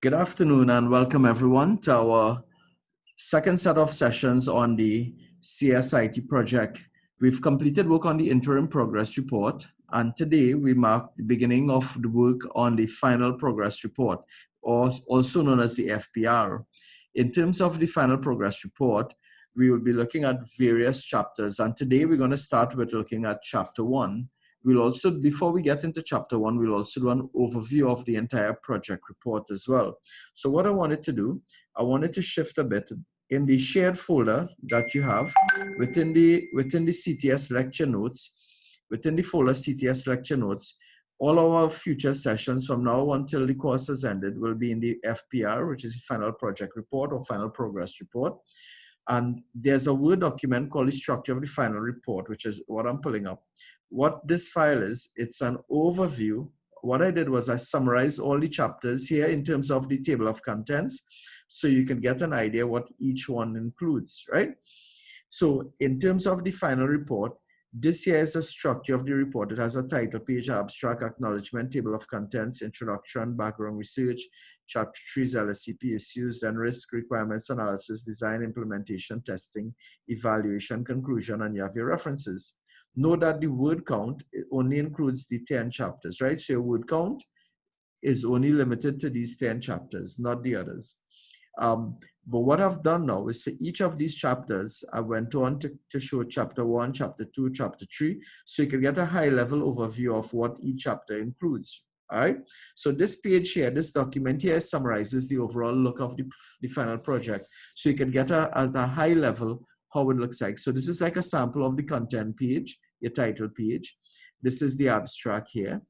Good afternoon and welcome everyone to our second set of sessions on the CSIT project. We've completed work on the interim progress report, and today we mark the beginning of the work on the final progress report, or also known as the FPR. In terms of the final progress report, we will be looking at various chapters, and today we're going to start with looking at chapter 1. We'll also, before we get into chapter 1, we'll also do an overview of the entire project report as well. So what I wanted to do, I wanted to shift a bit in the shared folder that you have within the CTS lecture notes, within the folder CTS lecture notes. All our future sessions from now until the course has ended will be in the FPR, which is the final project report or final progress report. And there's a Word document called the structure of the final report, which is what I'm pulling up. What this file is, it's an overview. What I did was I summarized all the chapters here in terms of the table of contents, so you can get an idea what each one includes, right? So in terms of the final report, this here is a structure of the report. It has a title page, abstract, acknowledgement, table of contents, introduction, background research, chapter 3's LSCP issues, then risk, requirements, analysis, design, implementation, testing, evaluation, conclusion, and you have your references. Note that the word count only includes the 10 chapters, right? So your word count is only limited to these 10 chapters, not the others. But what I've done now is for each of these chapters, I went on to show chapter 1, chapter 2, chapter 3, so you can get a high-level overview of what each chapter includes. All right. So this page here, this document here summarizes the overall look of the final project, so you can get at a high level how it looks like. So this is like a sample of the content page, your title page. This is the abstract here.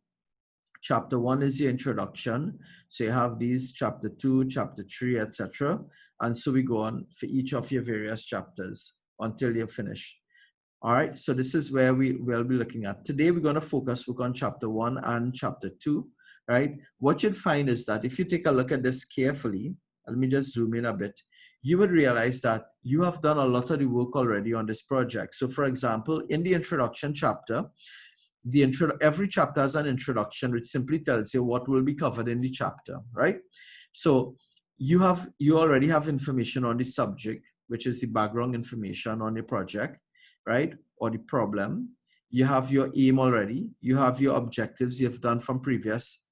Chapter 1 is your introduction. So you have these chapter 2, chapter 3, etc. And so we go on for each of your various chapters until you're finished. All right, so this is where we will be looking at. Today we're going to work on chapter 1 and chapter 2, right? What you'd find is that if you take a look at this carefully, let me just zoom in a bit, you would realize that you have done a lot of the work already on this project. So for example, in the introduction chapter, every chapter has an introduction which simply tells you what will be covered in the chapter, right? So you already have information on the subject, which is the background information on the project, right? Or the problem. You have your aim already. You have your objectives you've done from previous,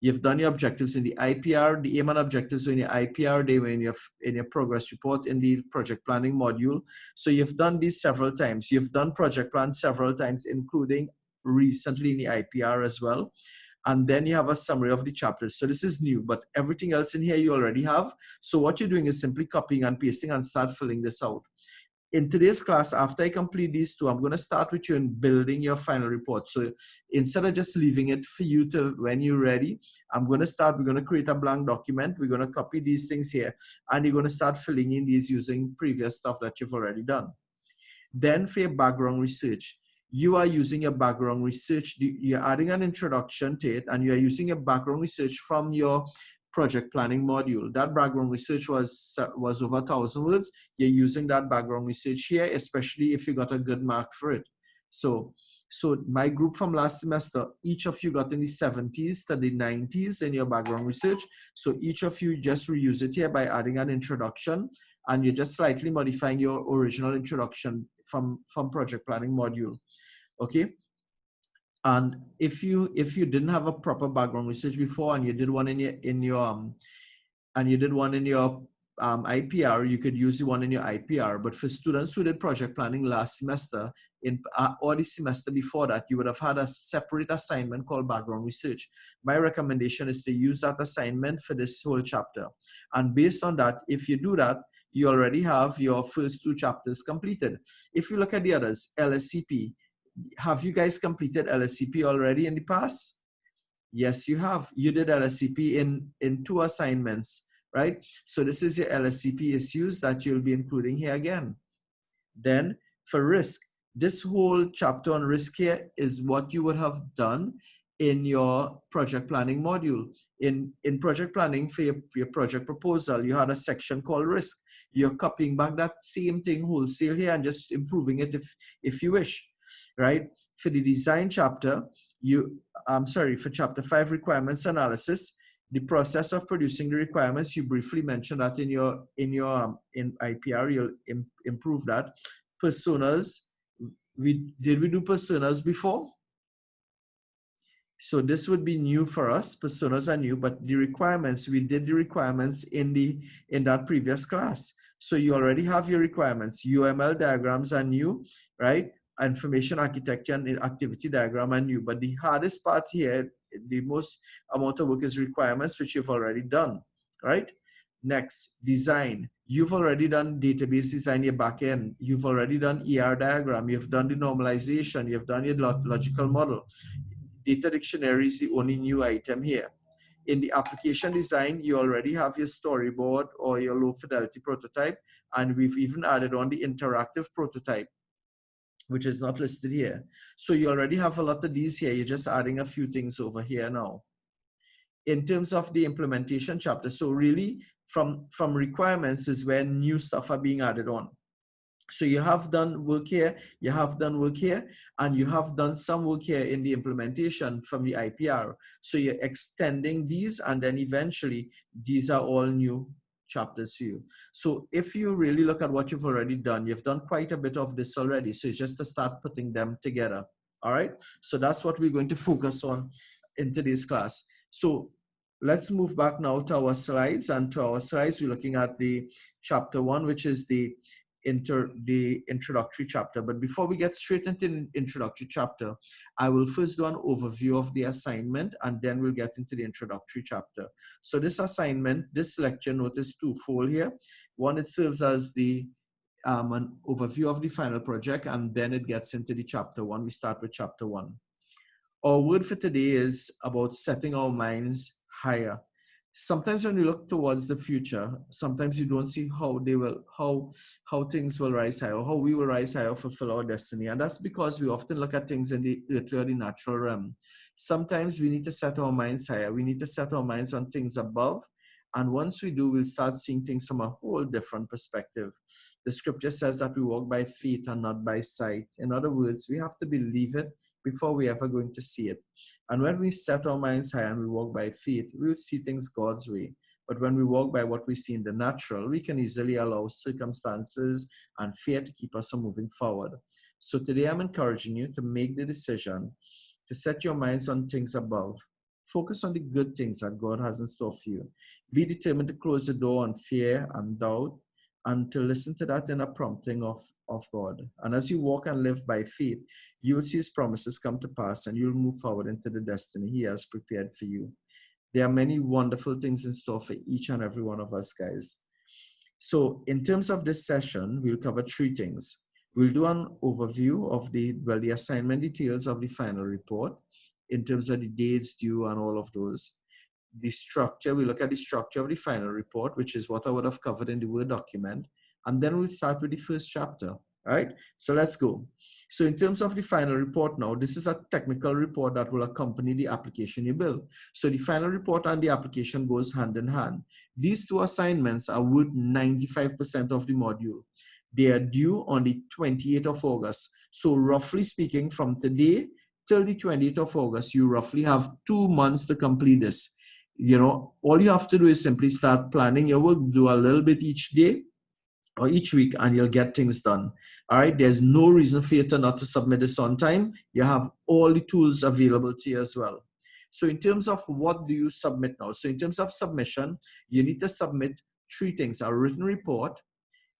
you've done your objectives in the IPR, the aim and objectives in your IPR, they were in your progress report in the project planning module. So you've done these several times. You've done project plans several times, including recently in the IPR as well. And then you have a summary of the chapters. So this is new, but everything else in here you already have. So what you're doing is simply copying and pasting and start filling this out. In today's class, after I complete these two, I'm going to start with you in building your final report. So instead of just leaving it for you to when you're ready, we're going to create a blank document. We're going to copy these things here, and you're going to start filling in these using previous stuff that you've already done. Then for your background research, you are using your background research. You're adding an introduction to it, and you're using a background research from your project planning module. That background research was over 1,000 words. You're using that background research here, especially if you got a good mark for it. So my group from last semester, each of you got in the 70s to the 90s in your background research. So each of you just reuse it here by adding an introduction, and you're just slightly modifying your original introduction from project planning module. Okay. And if you didn't have a proper background research before, and you did one in your IPR, you could use the one in your IPR. But for students who did project planning last semester or the semester before that, you would have had a separate assignment called background research. My recommendation is to use that assignment for this whole chapter. And based on that, if you do that, you already have your first 2 chapters completed. If you look at the others, LSCP, have you guys completed LSCP already in the past? Yes, you have. You did LSCP in 2 assignments, right? So this is your LSCP issues that you'll be including here again. Then for risk, this whole chapter on risk here is what you would have done in your project planning module. In project planning for your project proposal, you had a section called risk. You're copying back that same thing wholesale here and just improving it if you wish. Right? For the design chapter, for chapter 5 requirements analysis, The process of producing the requirements, you briefly mentioned that in in IPR, you'll improve that. Personas, did we do personas before? So this would be new for us. Personas are new, but the requirements, we did the requirements in that previous class. So you already have your requirements. UML diagrams are new, right? Information architecture and activity diagram are new. But the hardest part here, the most amount of work, is requirements, which you've already done, right? Next, design. You've already done database design, your backend. You've already done ER diagram. You've done the normalization. You've done your logical model. Data dictionary is the only new item here. In the application design, you already have your storyboard or your low fidelity prototype, and we've even added on the interactive prototype, which is not listed here. So you already have a lot of these here. You're just adding a few things over here now. In terms of the implementation chapter, so really from requirements is where new stuff are being added on. So you have done work here, you have done work here, and you have done some work here in the implementation from the IPR. So you're extending these, and then eventually these are all new chapters for you. So if you really look at what you've already done, you've done quite a bit of this already. So it's just to start putting them together. All right. So that's what we're going to focus on in today's class. So let's move back now to our slides. And to our slides, we're looking at the chapter 1, which is the introductory chapter. But before we get straight into the introductory chapter, I will first do an overview of the assignment, and then we'll get into the introductory chapter. So this assignment, this lecture note is twofold here. One, it serves as the an overview of the final project, and then it gets into the chapter 1. We start with chapter 1. Our word for today is about setting our minds higher. Sometimes when you look towards the future, sometimes you don't see how things will rise higher, or how we will rise higher, fulfill our destiny. And that's because we often look at things in the earthly or the natural realm. Sometimes we need to set our minds higher. We need to set our minds on things above. And once we do, we'll start seeing things from a whole different perspective. The scripture says that we walk by faith and not by sight. In other words, we have to believe it before we ever going to see it. And when we set our minds high and we walk by faith, we'll see things God's way. But when we walk by what we see in the natural, we can easily allow circumstances and fear to keep us from moving forward. So today I'm encouraging you to make the decision to set your minds on things above. Focus on the good things that God has in store for you. Be determined to close the door on fear and doubt, and to listen to that inner prompting of God. And as you walk and live by faith, you will see His promises come to pass, and you'll move forward into the destiny He has prepared for you. There are many wonderful things in store for each and every one of us, guys. So in terms of this session, we'll cover 3 things. We'll do an overview of the assignment details of the final report in terms of the dates due and all of those. The structure, we look at the structure of the final report, which is what I would have covered in the Word document. And then we'll start with the first chapter. All right, so let's go. So in terms of the final report now, this is a technical report that will accompany the application you build. So the final report and the application goes hand in hand. These 2 assignments are worth 95% of the module. They are due on the 28th of August. So roughly speaking, from today till the 28th of August, you roughly have 2 months to complete this. You know, all you have to do is simply start planning your work, do a little bit each day or each week, and you'll get things done. All right, there's no reason for you to not to submit this on time. You have all the tools available to you as well. So in terms of what do you submit now? So in terms of submission, you need to submit 3 things: a written report,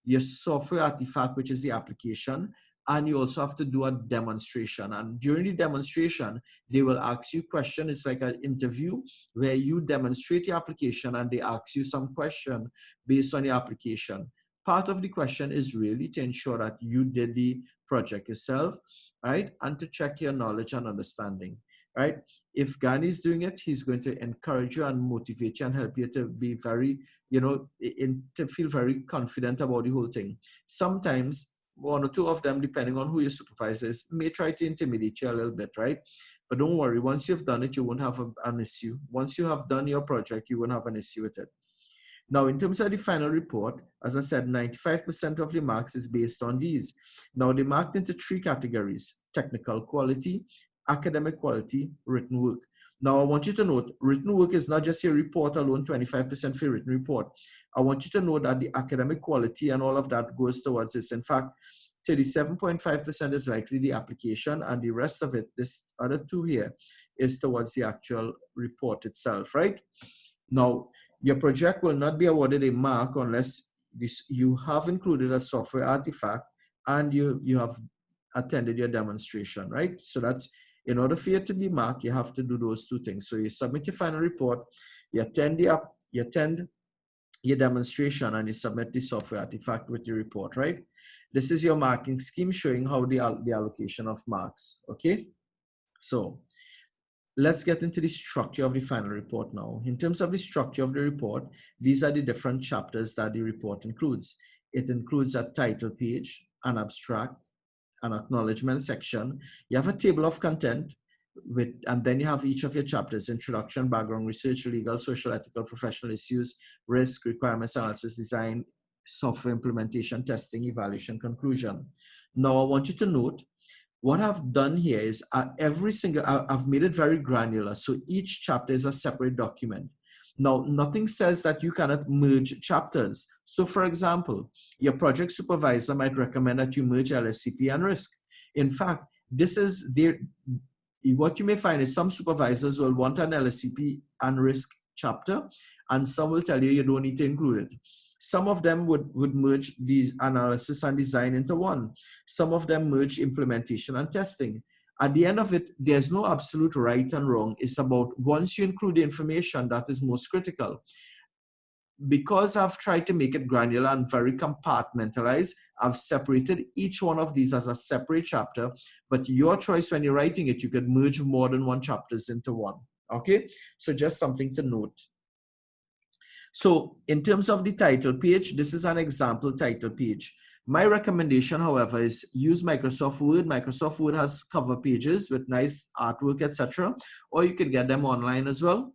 your software artifact, which is the application, and you also have to do a demonstration. And during the demonstration, they will ask you questions. It's like an interview where you demonstrate the application and they ask you some question based on the application. Part of the question is really to ensure that you did the project yourself, right? And to check your knowledge and understanding, right? If Gani is doing it, he's going to encourage you and motivate you and help you to be very, to feel very confident about the whole thing. Sometimes 1 or 2 of them, depending on who your supervisor is, may try to intimidate you a little bit, right? But don't worry, once you've done it, you won't have an issue. Once you have done your project, you won't have an issue with it. Now, in terms of the final report, as I said, 95% of the marks is based on these. Now, they're marked into 3 categories: technical quality, academic quality, written work. Now, I want you to note, written work is not just your report alone, 25% for your written report. I want you to know that the academic quality and all of that goes towards this. In fact, 37.5% is likely the application, and the rest of it, this other two here, is towards the actual report itself, right? Now, your project will not be awarded a mark unless you have included a software artifact and you have attended your demonstration, right? So that's, in order for you to be marked, you have to do those two things. So you submit your final report, you attend your demonstration, and you submit the software artifact with your report, right? This is your marking scheme showing how the allocation of marks, okay? So let's get into the structure of the final report now. In terms of the structure of the report, these are the different chapters that the report includes. It includes a title page, an abstract, an acknowledgement section. You have a table of content, and then you have each of your chapters: introduction, background research, legal, social, ethical, professional issues, risk, requirements, analysis, design, software implementation, testing, evaluation, conclusion. Now, I want you to note, what I've done here is I've made it very granular. So each chapter is a separate document. Now, nothing says that you cannot merge chapters. So for example, your project supervisor might recommend that you merge LSCP and risk. In fact, what you may find is some supervisors will want an LSCP and risk chapter, and some will tell you you don't need to include it. Some of them would merge the analysis and design into one. Some of them merge implementation and testing. At the end of it, there's no absolute right and wrong. It's about, once you include the information that is most critical. Because I've tried to make it granular and very compartmentalized, I've separated each one of these as a separate chapter, but your choice when you're writing it, you could merge more than one chapters into one, okay? So just something to note. So in terms of the title page, this is an example title page. My recommendation, however, is use Microsoft Word. Microsoft Word has cover pages with nice artwork, etc. Or you could get them online as well.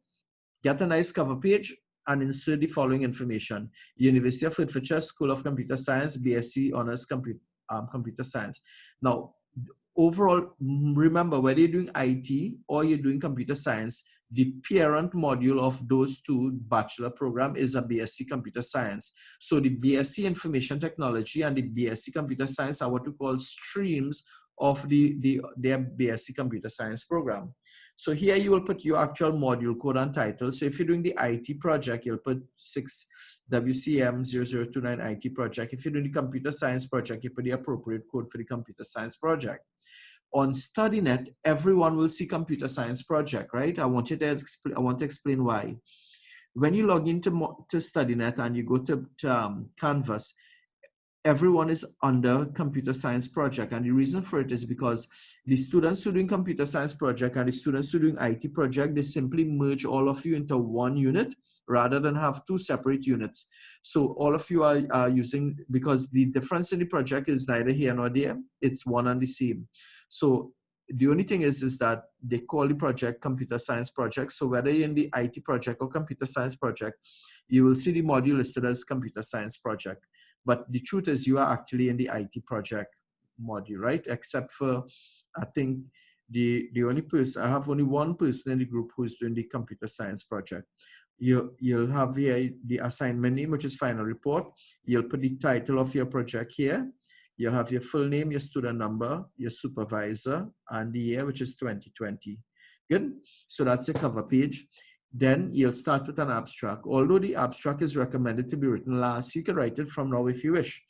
Get a nice cover page and insert the following information: University of Hertfordshire School of Computer Science, BSc Honors Computer Science. Now, overall, remember, whether you're doing IT or you're doing computer science, the parent module of those two bachelor program is a BSc Computer Science. So the BSc Information Technology and the BSc Computer Science are what we call streams of their BSc Computer Science program. So here you will put your actual module code and title. So if you're doing the IT project, you'll put 6 WCM 0029 IT project. If you're doing the computer science project, you put the appropriate code for the computer science project. On StudyNet, everyone will see computer science project, right? I want to explain why. When you log into StudyNet and you go to Canvas, everyone is under computer science project. And the reason for it is because the students who are doing computer science project and the students who are doing IT project, they simply merge all of you into one unit rather than have two separate units. So all of you are using, because the difference in the project is neither here nor there, it's one and the same. So the only thing is that they call the project computer science project. So whether you're in the IT project or computer science project, you will see the module listed as computer science project. But the truth is you are actually in the IT project module, right? Except for, I think, the only person, I have only one person in the group who's doing the computer science project. You'll have the assignment name, which is final report. You'll put the title of your project here. You'll have your full name, your student number, your supervisor, and the year, which is 2020. Good. So that's the cover page. Then you'll start with an abstract. Although the abstract is recommended to be written last, you can write it from now if you wish,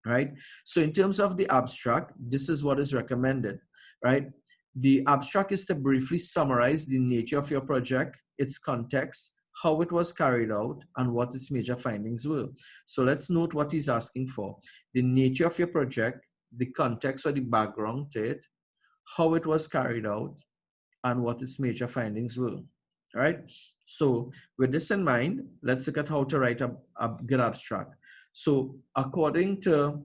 right? So in terms of the abstract, this is what is recommended, right? The abstract is to briefly summarize the nature of your project, its context, how it was carried out, and what its major findings were. So let's note what he's asking for: the nature of your project, the context or the background to it, how it was carried out, and what its major findings were. All right. So with this in mind, let's look at how to write a good abstract. So according to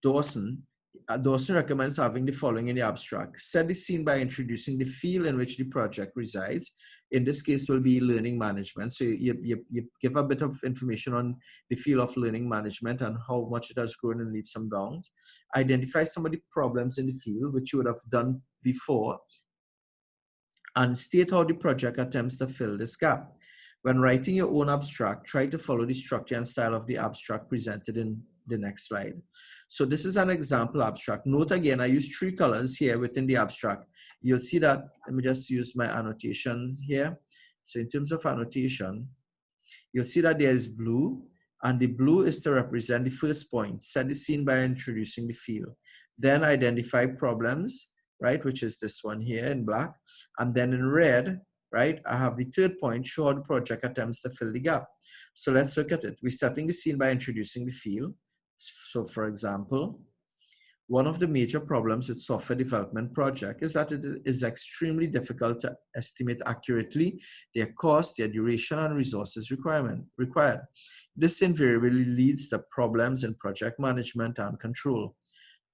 Dawson recommends having the following in the abstract: set the scene by introducing the field in which the project resides. In this case will be learning management. So you give a bit of information on the field of learning management and how much it has grown in leaps and bounds. Identify some of the problems in the field, which you would have done before. and state how the project attempts to fill this gap. When writing your own abstract, try to follow the structure and style of the abstract presented in the next slide. So this is an example abstract. Note again, I use 3 colors here within the abstract. You'll see that, let me just use my annotation here. So in terms of annotation, you'll see that there is blue, and the blue is to represent the first point, set the scene by introducing the field. Then identify problems, right, which is this one here in black. And then in red, right, I have the third point, show how the project attempts to fill the gap. So let's look at it. We're setting the scene by introducing the field. So for example, one of the major problems with software development project is that it is extremely difficult to estimate accurately their cost, their duration, and resources required. This invariably leads to problems in project management and control.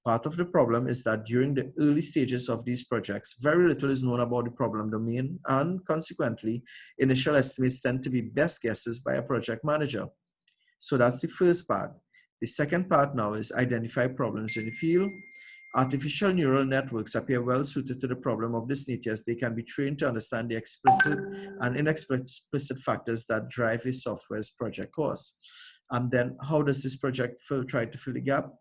Part of the problem is that during the early stages of these projects, very little is known about the problem domain, and consequently, initial estimates tend to be best guesses by a project manager. So that's the first part. The second part now is identify problems in the field. Artificial neural networks appear well suited to the problem of this nature, as they can be trained to understand the explicit and inexplicit factors that drive a software's project cost. And then how does this project try to fill the gap?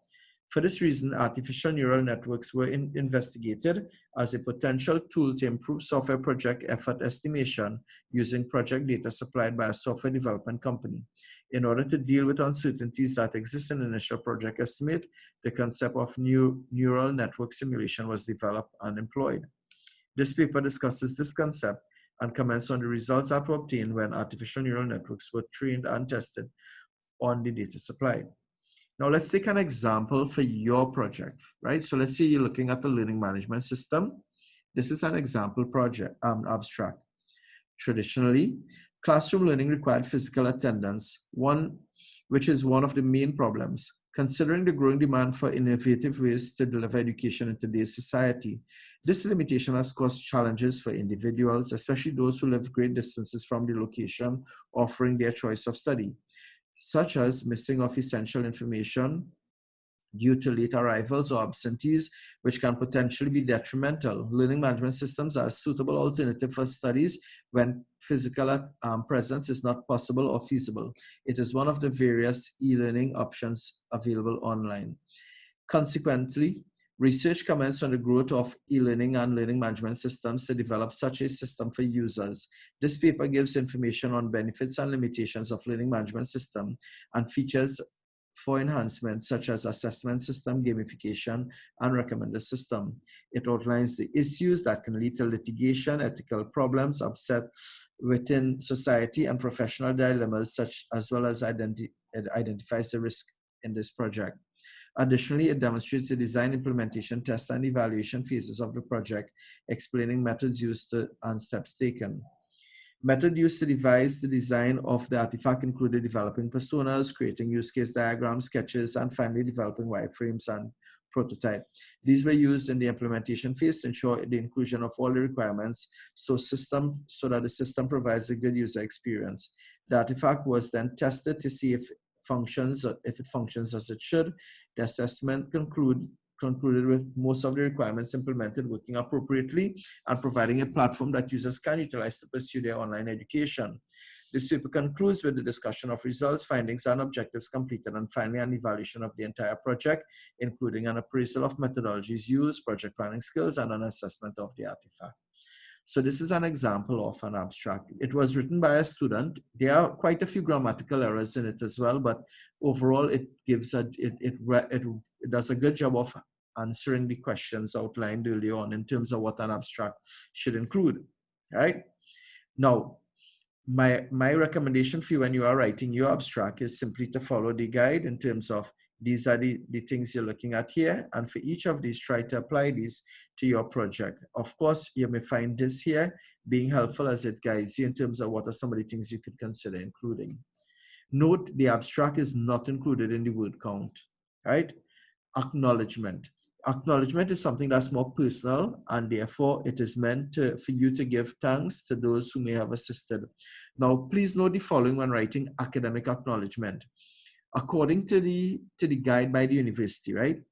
For this reason, artificial neural networks were investigated as a potential tool to improve software project effort estimation using project data supplied by a software development company. In order to deal with uncertainties that exist in initial project estimate, the concept of neural network simulation was developed and employed. This paper discusses this concept and comments on the results that were obtained when artificial neural networks were trained and tested on the data supplied. Now let's take an example for your project, right? So let's say you're looking at the learning management system. This is an example project, abstract. Traditionally, classroom learning required physical attendance, which is one of the main problems. Considering the growing demand for innovative ways to deliver education in today's society, this limitation has caused challenges for individuals, especially those who live great distances from the location offering their choice of study, such as missing of essential information due to late arrivals or absentees, which can potentially be detrimental. Learning management systems are a suitable alternative for studies when physical presence is not possible or feasible. It is one of the various e-learning options available online. Consequently, research comments on the growth of e-learning and learning management systems to develop such a system for users. This paper gives information on benefits and limitations of learning management system and features for enhancements such as assessment system, gamification, and recommender system. It outlines the issues that can lead to litigation, ethical problems, upset within society, and professional dilemmas, such as well as identifies the risk in this project. Additionally, it demonstrates the design, implementation, test, and evaluation phases of the project, explaining methods used and steps taken. Method used to devise the design of the artifact included developing personas, creating use case diagrams, sketches, and finally developing wireframes and prototype. These were used in the implementation phase to ensure the inclusion of all the requirements so that the system provides a good user experience. The artifact was then tested to see if it functions as it should. The assessment concluded with most of the requirements implemented, working appropriately, and providing a platform that users can utilize to pursue their online education. This paper concludes with the discussion of results, findings, and objectives completed, and finally an evaluation of the entire project, including an appraisal of methodologies used, project planning skills, and an assessment of the artifact. So this is an example of an abstract. It was written by a student. There are quite a few grammatical errors in it as well, but overall it does a good job of answering the questions outlined earlier on in terms of what an abstract should include, right? Now, my recommendation for you when you are writing your abstract is simply to follow the guide in terms of these are the things you're looking at here. And for each of these, try to apply these to your project. Of course, you may find this here being helpful as it guides you in terms of what are some of the things you could consider including. Note the abstract is not included in the word count, right? Acknowledgement. Acknowledgement is something that's more personal, and therefore it is meant for you to give thanks to those who may have assisted. Now, please note the following when writing academic acknowledgement. According to the guide by the university, right?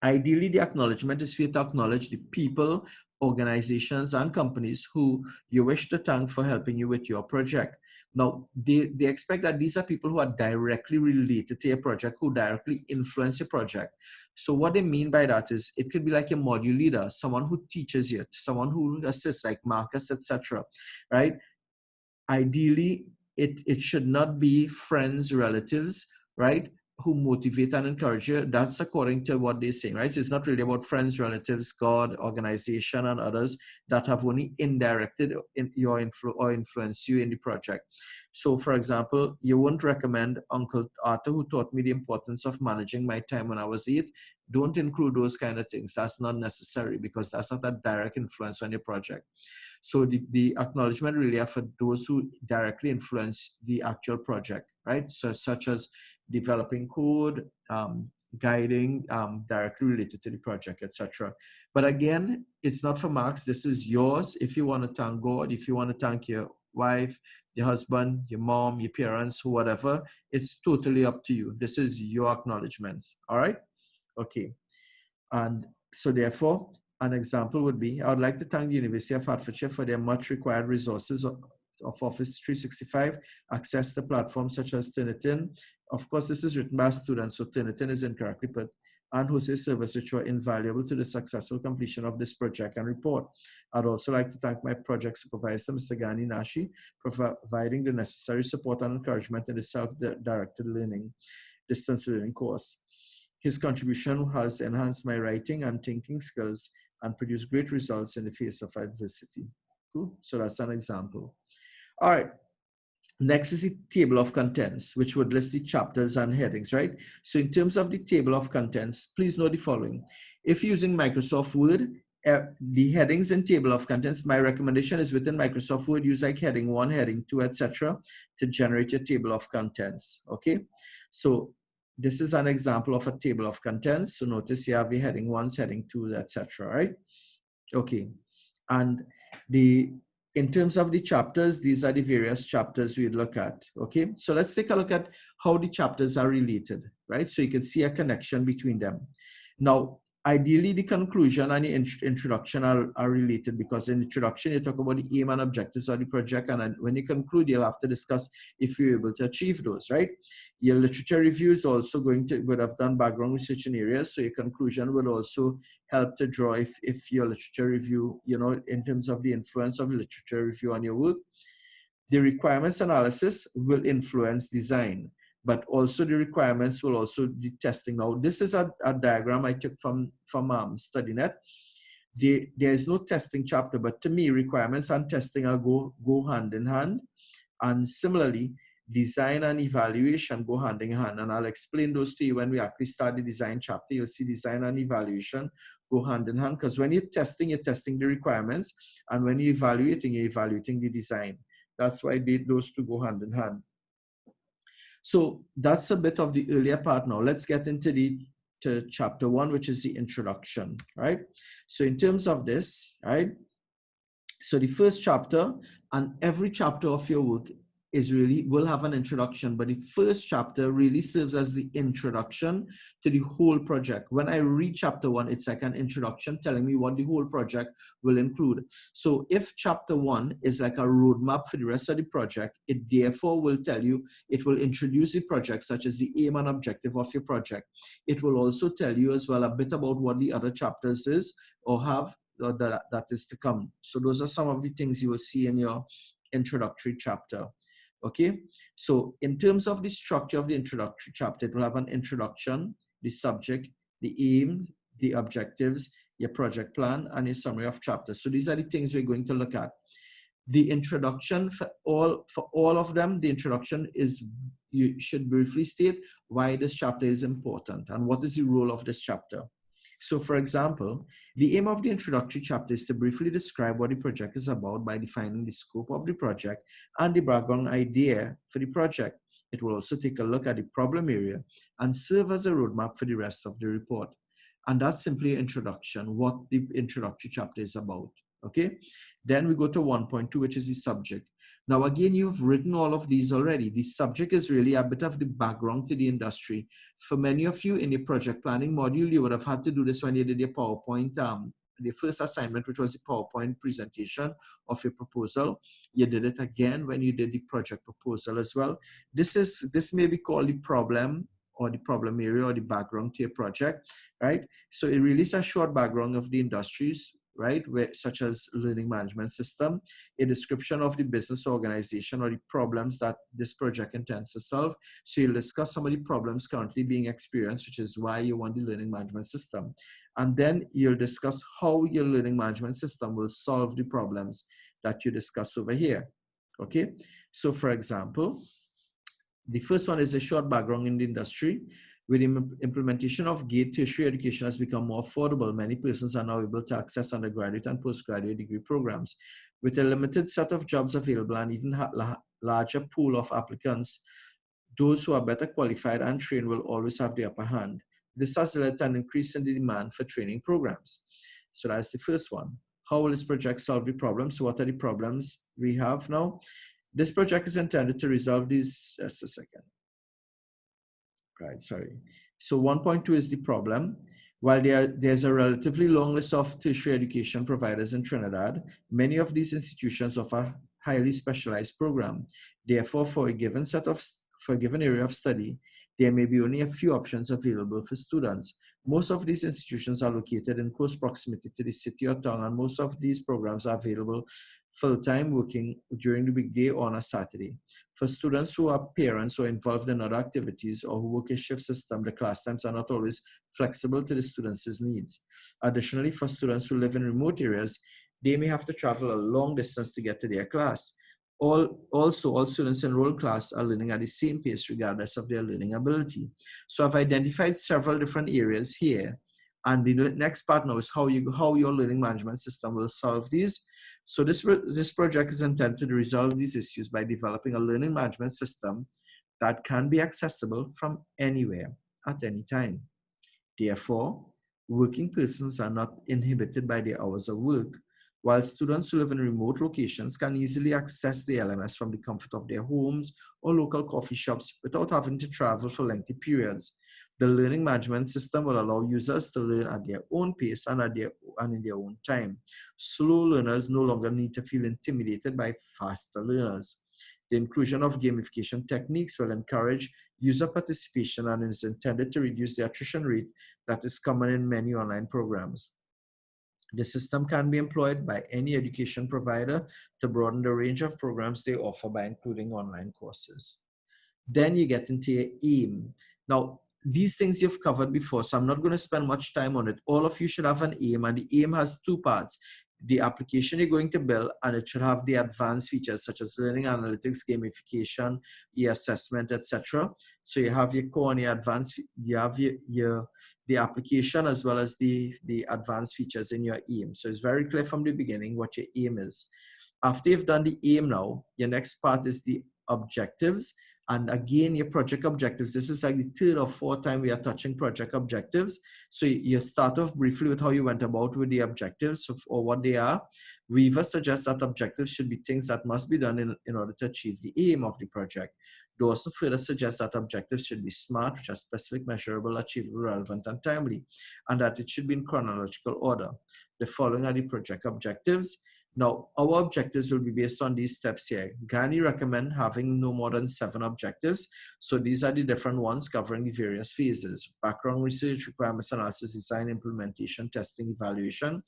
Ideally, the acknowledgement is for you to acknowledge the people organizations and companies who you wish to thank for helping you with your project. Now, they expect that these are people who are directly related to your project, who directly influence your project. So what they mean by that is it could be like a module leader, someone who teaches you, someone who assists, like Marcus, etc. Right? Ideally, it should not be friends, relatives, right, who motivate and encourage you. That's according to what they're saying, right? It's not really about friends, relatives, God, organization, and others that have only indirected in your or influence you in the project. So, for example, you wouldn't recommend Uncle Arthur, who taught me the importance of managing my time when I was 8. Don't include those kind of things. That's not necessary because that's not a direct influence on your project. So the acknowledgement really are for those who directly influence the actual project, right? So such as developing code, guiding, directly related to the project, etc. But again, it's not for marks. This is yours. If you want to thank God, if you want to thank your wife, your husband, your mom, your parents, whatever, it's totally up to you. This is your acknowledgements. All right? Okay. And so therefore, an example would be, I would like to thank the University of Hertfordshire for their much required resources of Office 365, access to platforms such as Turnitin. Of course, this is written by students, so Turnitin is incorrectly put, and Jose's service, which were invaluable to the successful completion of this project and report. I'd also like to thank my project supervisor, Mr. Gani Nashi, for providing the necessary support and encouragement in the self-directed learning, distance learning course. His contribution has enhanced my writing and thinking skills and produced great results in the face of adversity. Cool. So that's an example. All right. Next is the table of contents, which would list the chapters and headings, right? So in terms of the table of contents, please note the following. If using Microsoft Word, the headings and table of contents, my recommendation is within Microsoft Word, use like heading 1, heading 2, etc. to generate your table of contents, okay? So this is an example of a table of contents. So notice you have the heading 1, heading 2, etc., right? Okay. And in terms of the chapters, these are the various chapters we look at, okay? So let's take a look at how the chapters are related, right? So you can see a connection between them. Now, ideally, the conclusion and the introduction are related because in the introduction, you talk about the aim and objectives of the project, and when you conclude, you'll have to discuss if you're able to achieve those, right? Your literature review is also would have done background research in areas, so your conclusion will also help to draw if your literature review, in terms of the influence of literature review on your work. The requirements analysis will influence design, but also the requirements will also be testing. Now, this is a diagram I took from StudyNet. There is no testing chapter, but to me, requirements and testing go hand in hand. And similarly, design and evaluation go hand in hand. And I'll explain those to you when we actually start the design chapter. You'll see design and evaluation go hand in hand, because when you're testing the requirements. And when you're evaluating the design. That's why those two go hand in hand. So that's a bit of the earlier part. Now let's get into chapter 1, which is the introduction, right? So in terms of this, right? So the first chapter, and every chapter of your work will have an introduction, but the first chapter really serves as the introduction to the whole project. When I read chapter 1, it's like an introduction telling me what the whole project will include. So if chapter 1 is like a roadmap for the rest of the project, it therefore will tell you, it will introduce the project, such as the aim and objective of your project. It will also tell you as well a bit about what the other chapters is or have, or that is to come. So those are some of the things you will see in your introductory chapter. Okay, so in terms of the structure of the introductory chapter, it will have an introduction, the subject, the aim, the objectives, your project plan, and a summary of chapters. So these are the things we're going to look at. The introduction for all of them, the introduction is, you should briefly state why this chapter is important and what is the role of this chapter. So for example, the aim of the introductory chapter is to briefly describe what the project is about by defining the scope of the project and the background idea for the project. It will also take a look at the problem area and serve as a roadmap for the rest of the report. And that's simply an introduction, what the introductory chapter is about, okay? Then we go to 1.2, which is the subject. Now, again, you've written all of these already. The subject is really a bit of the background to the industry. For many of you in your project planning module, you would have had to do this when you did your PowerPoint the first assignment, which was a PowerPoint presentation of your proposal. You did it again when you did the project proposal as well. This may be called the problem or the problem area or the background to your project, right? So it really is a short background of the industries, right, such as learning management system, a description of the business organization or the problems that this project intends to solve. So you'll discuss some of the problems currently being experienced, which is why you want the learning management system. And then you'll discuss how your learning management system will solve the problems that you discussed over here. Okay, so for example, the first one is a short background in the industry. With the implementation of GATE, tertiary education has become more affordable. Many persons are now able to access undergraduate and postgraduate degree programs. With a limited set of jobs available and even larger pool of applicants, those who are better qualified and trained will always have the upper hand. This has led to an increase in the demand for training programs. So that's the first one. How will this project solve the problems? So what are the problems we have now? This project is intended to resolve these, just a second. Right, sorry. So 1.2 is the problem. While there's a relatively long list of tertiary education providers in Trinidad, many of these institutions offer highly specialized program. Therefore, for a given area of study, there may be only a few options available for students. Most of these institutions are located in close proximity to the city or town, and most of these programs are available full-time working during the weekday or on a Saturday. For students who are parents or involved in other activities or who work a shift system, the class times are not always flexible to the students' needs. Additionally, for students who live in remote areas, they may have to travel a long distance to get to their class. Also, all students enrolled in class are learning at the same pace regardless of their learning ability. So I've identified several different areas here. And the next part now is how your learning management system will solve these. So this project is intended to resolve these issues by developing a learning management system that can be accessible from anywhere at any time. Therefore, working persons are not inhibited by their hours of work, while students who live in remote locations can easily access the LMS from the comfort of their homes or local coffee shops without having to travel for lengthy periods. The learning management system will allow users to learn at their own pace and in their own time. Slow learners no longer need to feel intimidated by faster learners. The inclusion of gamification techniques will encourage user participation and is intended to reduce the attrition rate that is common in many online programs. The system can be employed by any education provider to broaden the range of programs they offer by including online courses. Then you get into your aim. Now, these things you've covered before, so I'm not going to spend much time on it. All of you should have an aim, and the aim has two parts. The application you're going to build, and it should have the advanced features such as learning analytics, gamification, e-assessment, etc. So you have your core and your advanced, you have the application as well as the advanced features in your aim. So it's very clear from the beginning what your aim is. After you've done the aim now, your next part is the objectives. And again, your project objectives. This is like the third or fourth time we are touching project objectives. So you start off briefly with how you went about with the objectives or what they are. Weaver suggests that objectives should be things that must be done in order to achieve the aim of the project. Dawson further suggests that objectives should be SMART, which are specific, measurable, achievable, relevant, and timely, and that it should be in chronological order. The following are the project objectives. Now, our objectives will be based on these steps here. Ghani recommend having no more than 7 objectives. So these are the different ones covering the various phases: background research, requirements analysis, design, implementation, testing, evaluation,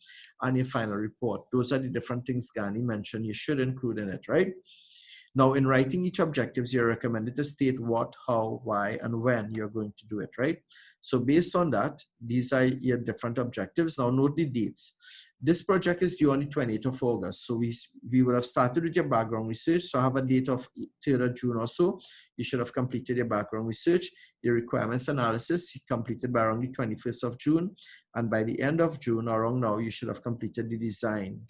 and your final report. Those are the different things Ghani mentioned you should include in it, right? Now, in writing each objectives, you're recommended to state what, how, why, and when you're going to do it, right? So based on that, these are your different objectives. Now, note the dates. This project is due on the 28th of August. So we would have started with your background research. So have a date of 3rd of June or so. You should have completed your background research. Your requirements analysis completed by around the 21st of June. And by the end of June, around now, you should have completed the design,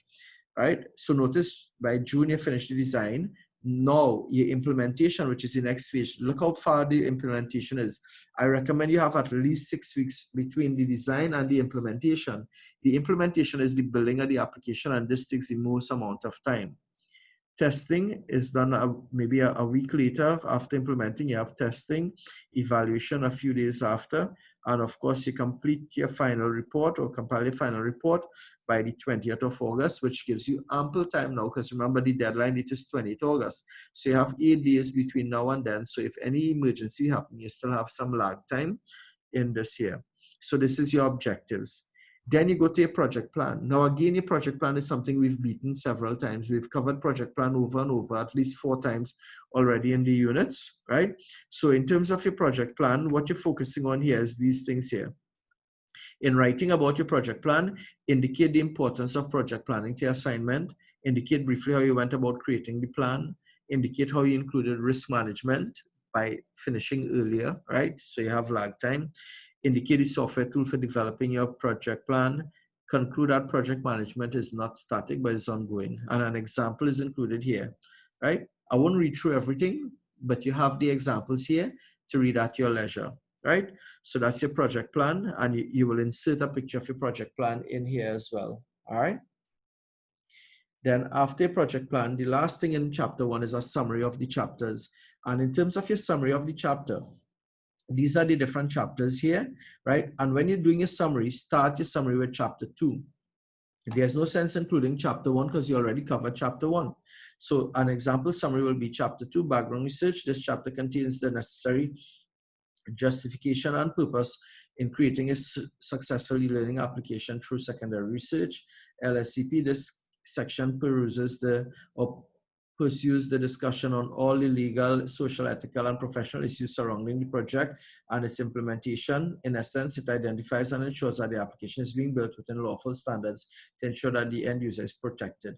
right? So notice by June, you finished the design. Now, your implementation, which is the next phase, look how far the implementation is. I recommend you have at least 6 weeks between the design and the implementation. The implementation is the building of the application, and this takes the most amount of time. Testing is done maybe a week later after implementing. You have testing, evaluation a few days after, And of course, you complete your final report or compile your final report by the 20th of August, which gives you ample time now, because remember the deadline, it is 20th August. So you have 8 days between now and then. So if any emergency happens, you still have some lag time in this year. So this is your objectives. Then you go to your project plan. Now again, your project plan is something we've beaten several times. We've covered project plan over and over, at least 4 times already in the units, right? So in terms of your project plan, what you're focusing on here is these things here. In writing about your project plan, indicate the importance of project planning to your assignment, indicate briefly how you went about creating the plan, indicate how you included risk management by finishing earlier, right? So you have lag time. Indicate the software tool for developing your project plan. Conclude that project management is not static, but it's ongoing. And an example is included here, right? I won't read through everything, but you have the examples here to read at your leisure, right? So that's your project plan, and you will insert a picture of your project plan in here as well, all right? Then after your project plan, the last thing in chapter 1 is a summary of the chapters. And in terms of your summary of the chapter, these are the different chapters here, right? And when you're doing a summary, start your summary with chapter 2. There's no sense including chapter 1 because you already covered chapter 1. So an example summary will be chapter 2, background research. This chapter contains the necessary justification and purpose in creating a successful e-learning application through secondary research. LSCP, this section pursues the discussion on all the legal, social, ethical, and professional issues surrounding the project and its implementation. In essence, it identifies and ensures that the application is being built within lawful standards to ensure that the end user is protected.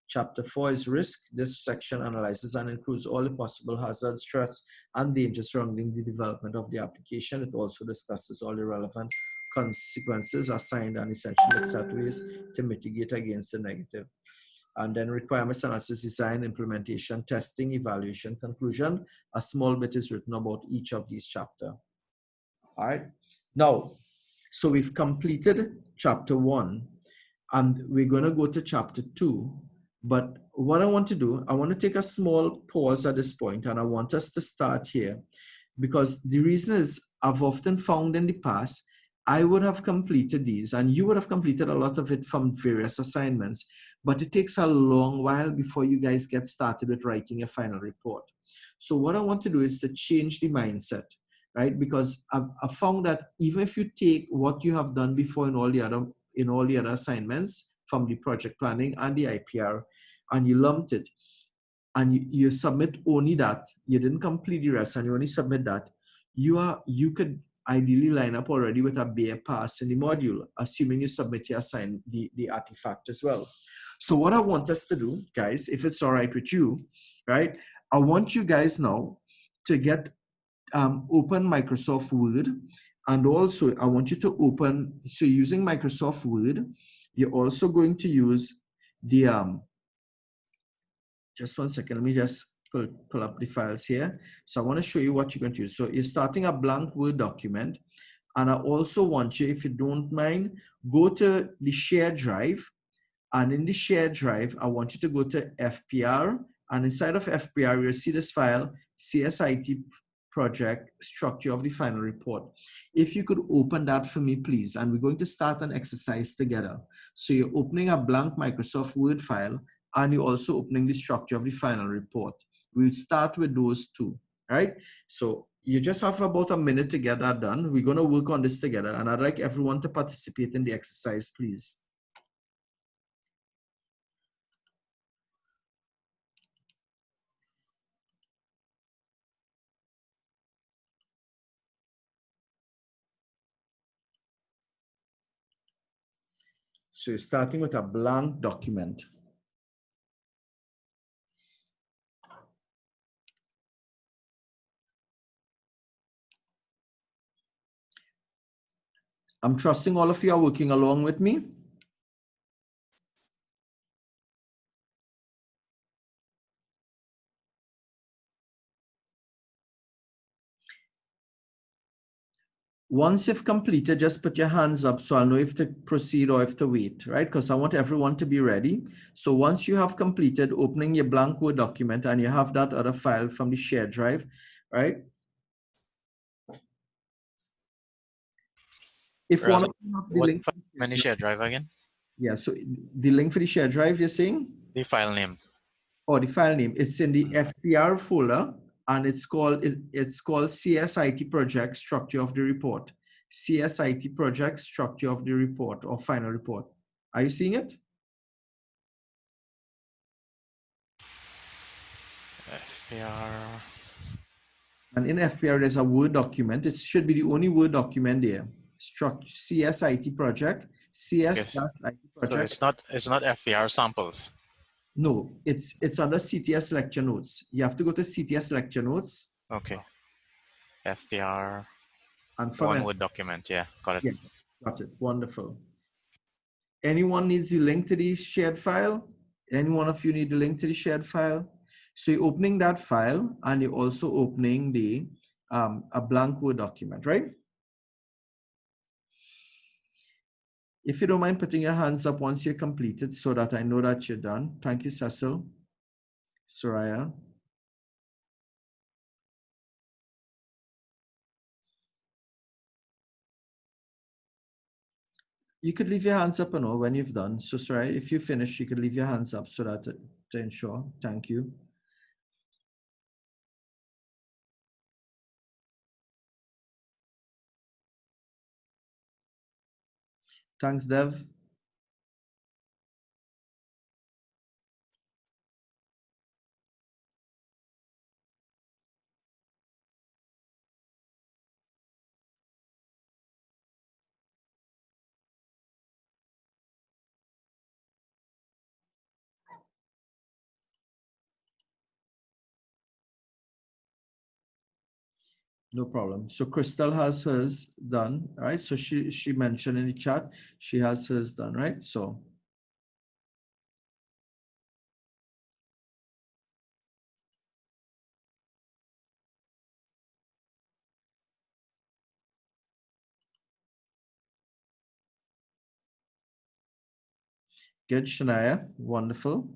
Chapter 4 is risk. This section analyzes and includes all the possible hazards, threats, and dangers surrounding the development of the application. It also discusses all the relevant consequences assigned and essentially set ways to mitigate against the negative. And then requirements analysis, design, implementation, testing, evaluation, conclusion. A small bit is written about each of these chapters. All right. Now, so we've completed chapter 1, and we're going to go to chapter 2. But what I want to do, I want to take a small pause at this point, and I want us to start here, because the reason is I've often found in the past, I would have completed these, and you would have completed a lot of it from various assignments, but it takes a long while before you guys get started with writing a final report. So what I want to do is to change the mindset, right? Because I've found that even if you take what you have done before in all the other assignments from the project planning and the IPR, and you lumped it, and you submit only that, you didn't complete the rest, and you only submit that, you could ideally line up already with a bare pass in the module, assuming you submit your the artifact as well. So what I want us to do, guys, if it's all right with you, right? I want you guys now to get open Microsoft Word, and also I want you to open, so using Microsoft Word, you're also going to use the just one second, let me just pull up the files here. So I want to show you what you're going to use. So you're starting a blank Word document, and I also want you, if you don't mind, go to the shared drive, and in the shared drive, I want you to go to FPR, and inside of FPR, you'll see this file, CSIT project structure of the final report. If you could open that for me, please, and we're going to start an exercise together. So you're opening a blank Microsoft Word file, and you're also opening the structure of the final report. We'll start with those two, right? So you just have about a minute to get that done. We're going to work on this together, and I'd like everyone to participate in the exercise, please. So you're starting with a blank document. I'm trusting all of you are working along with me. Once you've completed, just put your hands up so I'll know if to proceed or if to wait, right? Because I want everyone to be ready. So once you have completed opening your blank Word document and you have that other file from the shared drive, right? If one of you have the What's link, the share drive again? yeah, so the link for the share drive, you're saying? The file name. Or the file name, it's in the FPR folder, and it's called CSIT project structure of the report. CSIT project structure of the report or final report. Are you seeing it? FPR. And in FPR, there's a Word document. It should be the only Word document there. CSIT project, CS-IT project. So it's not FPR samples. No, it's under CTS lecture notes. You have to go to CTS lecture notes. Okay. FPR. And from One Word document. Yeah, got it. Yes, got it. Wonderful. Anyone needs the link to the shared file? Any one of you need the link to the shared file? So you're opening that file, and you're also opening the a blank Word document, right? If you don't mind putting your hands up once you're completed so that I know that you're done. Thank you, Cecil. Soraya. You could leave your hands up and all when you've done. So Soraya, if you finish, you could leave your hands up so that to ensure. Thank you. Thanks, Dev. No problem. So Crystal has hers done, right? So she mentioned in the chat, she has hers done, right? So good, Shania, wonderful.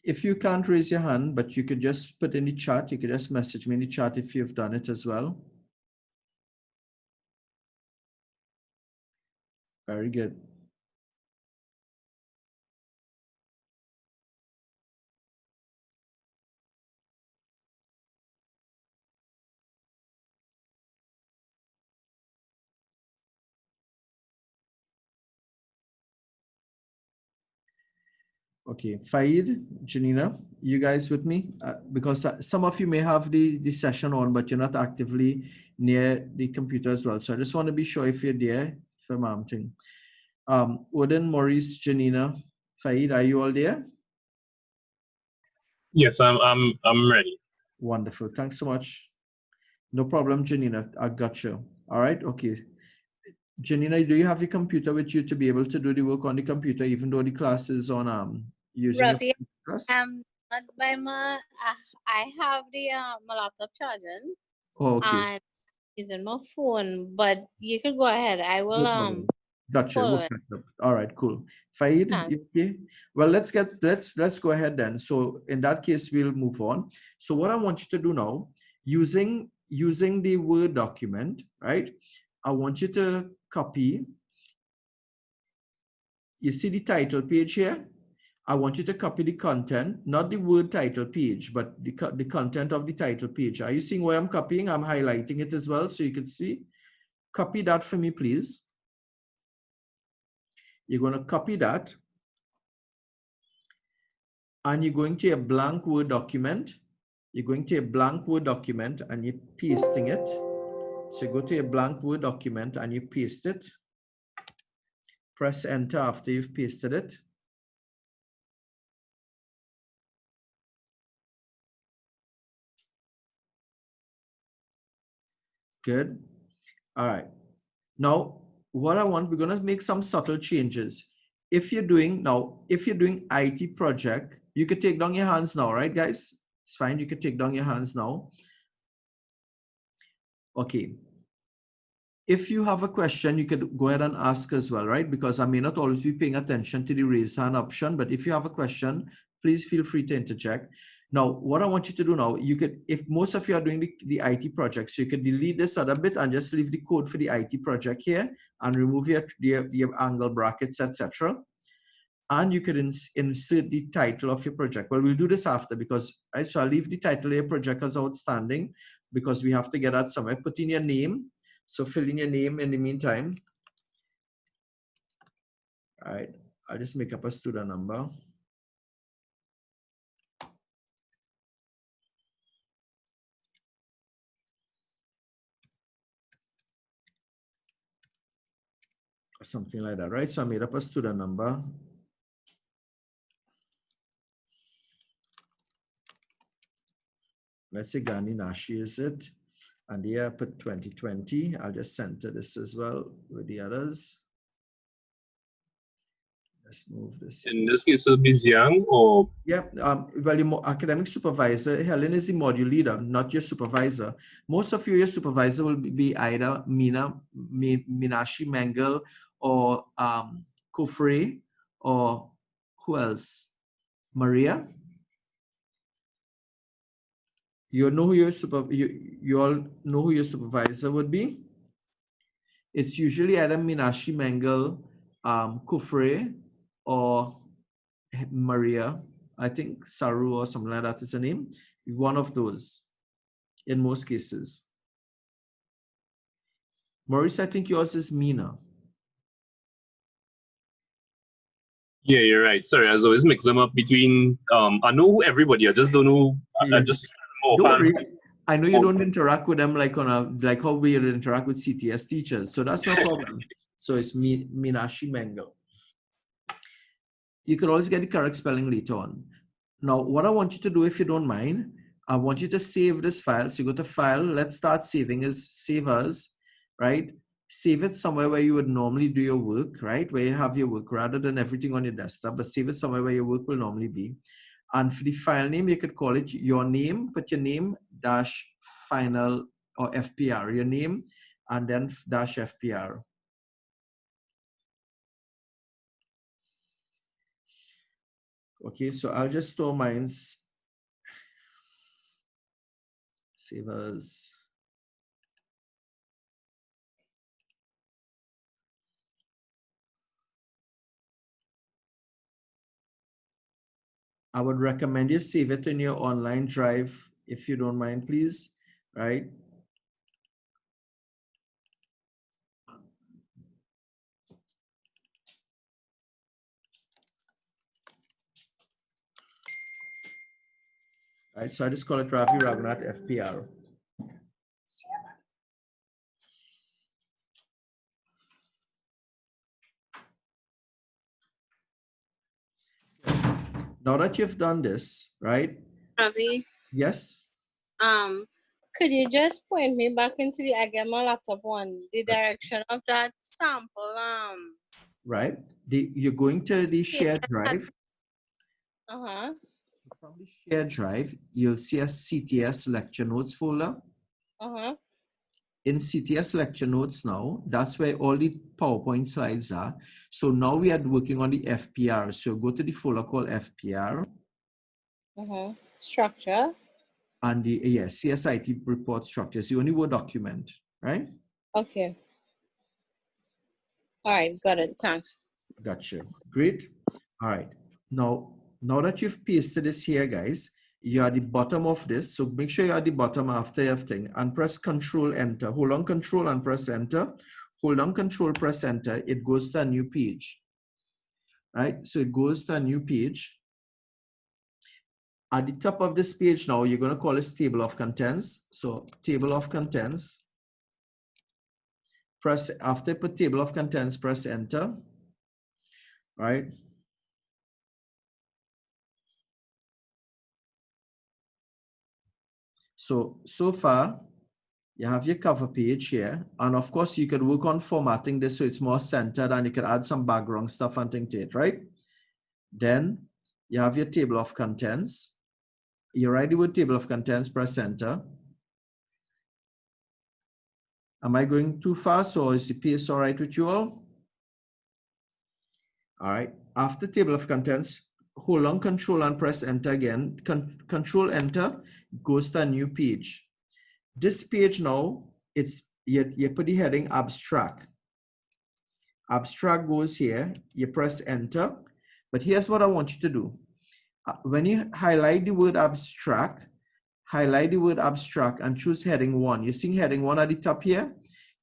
If you can't raise your hand, but you could just put in the chat, you could just message me in the chat if you've done it as well. Very good. Okay, Faid, Janina, you guys with me? Because some of you may have the session on, but you're not actively near the computer as well. So I just want to be sure if you're there for mounting. Odin, Maurice, Janina, Faid, are you all there? Yes, I'm ready. Wonderful. Thanks so much. No problem, Janina. I got you. All right. Okay. Janina, do you have your computer with you to be able to do the work on the computer, even though the class is on using Rafi, your class? not by my. I have the my laptop charging. Oh, okay. And it's on my phone, but you can go ahead. I will Gotcha. follow We'll it. catch up. All right, cool. Faid, Thanks. okay. Well, let's go ahead then. So in that case, we'll move on. So what I want you to do now, using the Word document, right? I want you to copy. You see the title page here? I want you to copy the content, not the Word title page, but the content of the title page. Are you seeing where I'm copying? I'm highlighting it as well so you can see. Copy that for me, please. You're going to copy that. And you're going to a blank Word document. You're going to a blank Word document and you're pasting it. So go to a blank Word document and you paste it. Press enter after you've pasted it. Good. All right. Now, what I want, we're going to make some subtle changes. If you're doing IT project, you could take down your hands now, right, guys? It's fine. You could take down your hands now. Okay. If you have a question, you could go ahead and ask as well, right? Because I may not always be paying attention to the raise hand option, but if you have a question, please feel free to interject. Now, what I want you to do now, you could, if most of you are doing the IT project, so you could delete this other bit and just leave the code for the IT project here and remove your angle brackets, etc. And you could insert the title of your project. Well, we'll do this after because, right, so I'll leave the title of your project as outstanding because we have to get that somewhere. Put in your name. So fill in your name in the meantime. All right, I'll just make up a student number. Something like that, right? So I made up a student number. Let's say Gandhi Nashi is it. And here I put 2020. I'll just center this as well with the others. Let's move this. In this case, it'll be Xiang or? Yeah, well, your academic supervisor, Helen is the module leader, not your supervisor. Most of you, your supervisor will be either Minashi Mengel or Kufre, or who else? Maria? You know who you all know who your supervisor would be? It's usually either Minashi Mengel, Kufre, or Maria. I think Saru or something like that is her name. One of those in most cases. Maurice, I think yours is Mina. Yeah, you're right. Sorry, I always mix them up between, I know everybody, I just don't know, I just more Don't fan. worry. I know you don't interact with them like like how we interact with CTS teachers, so that's no problem. So it's Minashi Mengel. You can always get the correct spelling later on. Now, what I want you to do, if you don't mind, I want you to save this file. So you go to File, let's start saving as Save As, right? Save it somewhere where you would normally do your work, right? Where you have your work rather than everything on your desktop, but save it somewhere where your work will normally be. And for the file name, you could call it your name, put your name dash final or FPR, your name, and then dash FPR. Okay, so I'll just store mine's save as. I would recommend you save it in your online drive if you don't mind, please, right? Right, so I just call it Ravi Raghunath FPR. Now that you've done this, right? Ravi, Yes. could you just point me back into I get my laptop on the direction of that sample? Right. You're going to the shared drive. Uh-huh. From the shared drive, you'll see a CTS lecture notes folder. Uh-huh. In CTS lecture notes now, that's where all the PowerPoint slides are. So now we are working on the FPR. So go to the folder called FPR. Uh-huh. Structure. And the CSIT report structure is the only Word document, right? Okay. All right, got it. Thanks. Gotcha. Great. All right. Now that you've pasted this here, guys, you're at the bottom of this. So make sure you're at the bottom after your thing and press Control Enter. Hold on Control and press Enter. Hold on Control, press Enter. It goes to a new page. Right? So it goes to a new page. At the top of this page now, you're going to call this Table of Contents. So Table of Contents. Press, after you put Table of Contents, press Enter. Right? So far, you have your cover page here. And of course, you could work on formatting this so it's more centered and you can add some background stuff and things to it, right? Then you have your table of contents. You're ready with table of contents, press enter. Am I going too fast or is the pace all right with you all? All right. After table of contents, hold on control and press enter again. Control enter goes to a new page. This page now, you put the heading abstract. Abstract goes here, you press enter. But here's what I want you to do. When you highlight the word abstract and choose heading 1. You see heading 1 at the top here?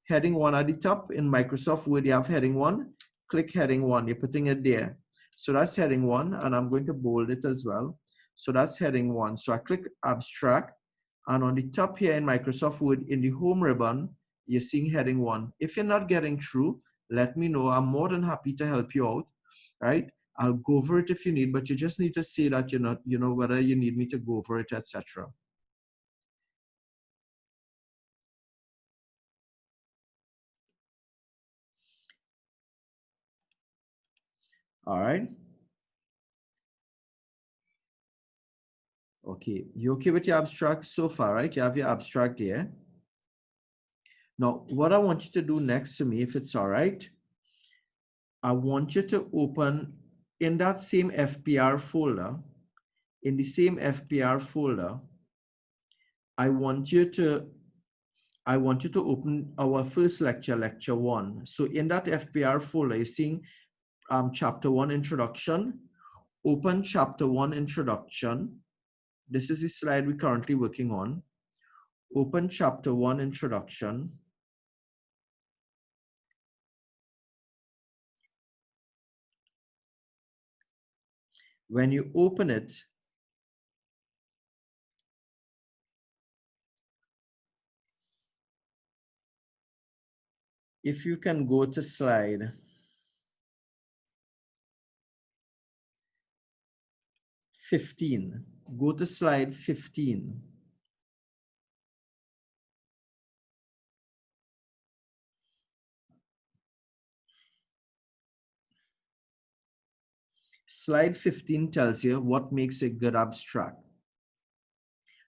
Heading 1 at the top in Microsoft Word, you have heading 1. Click heading 1, you're putting it there. So that's heading 1, and I'm going to bold it as well. So that's heading 1. So I click abstract, and on the top here in Microsoft Word, in the home ribbon, you're seeing heading 1. If you're not getting through, let me know. I'm more than happy to help you out, right? I'll go over it if you need, but you just need to say that you're not, you know, whether you need me to go over it, etc. All right. Okay, you okay with your abstract so far, right? You have your abstract there. Now, what I want you to do next to me, if it's all right, I want you to open in that same FPR folder, in the same FPR folder, I want you to open our first lecture, lecture 1. So in that FPR folder, you're seeing chapter 1 introduction. Open chapter 1 introduction. This is the slide we're currently working on. Open chapter 1 introduction. When you open it, if you can go to slide 15, go to slide 15. Slide 15 tells you what makes a good abstract.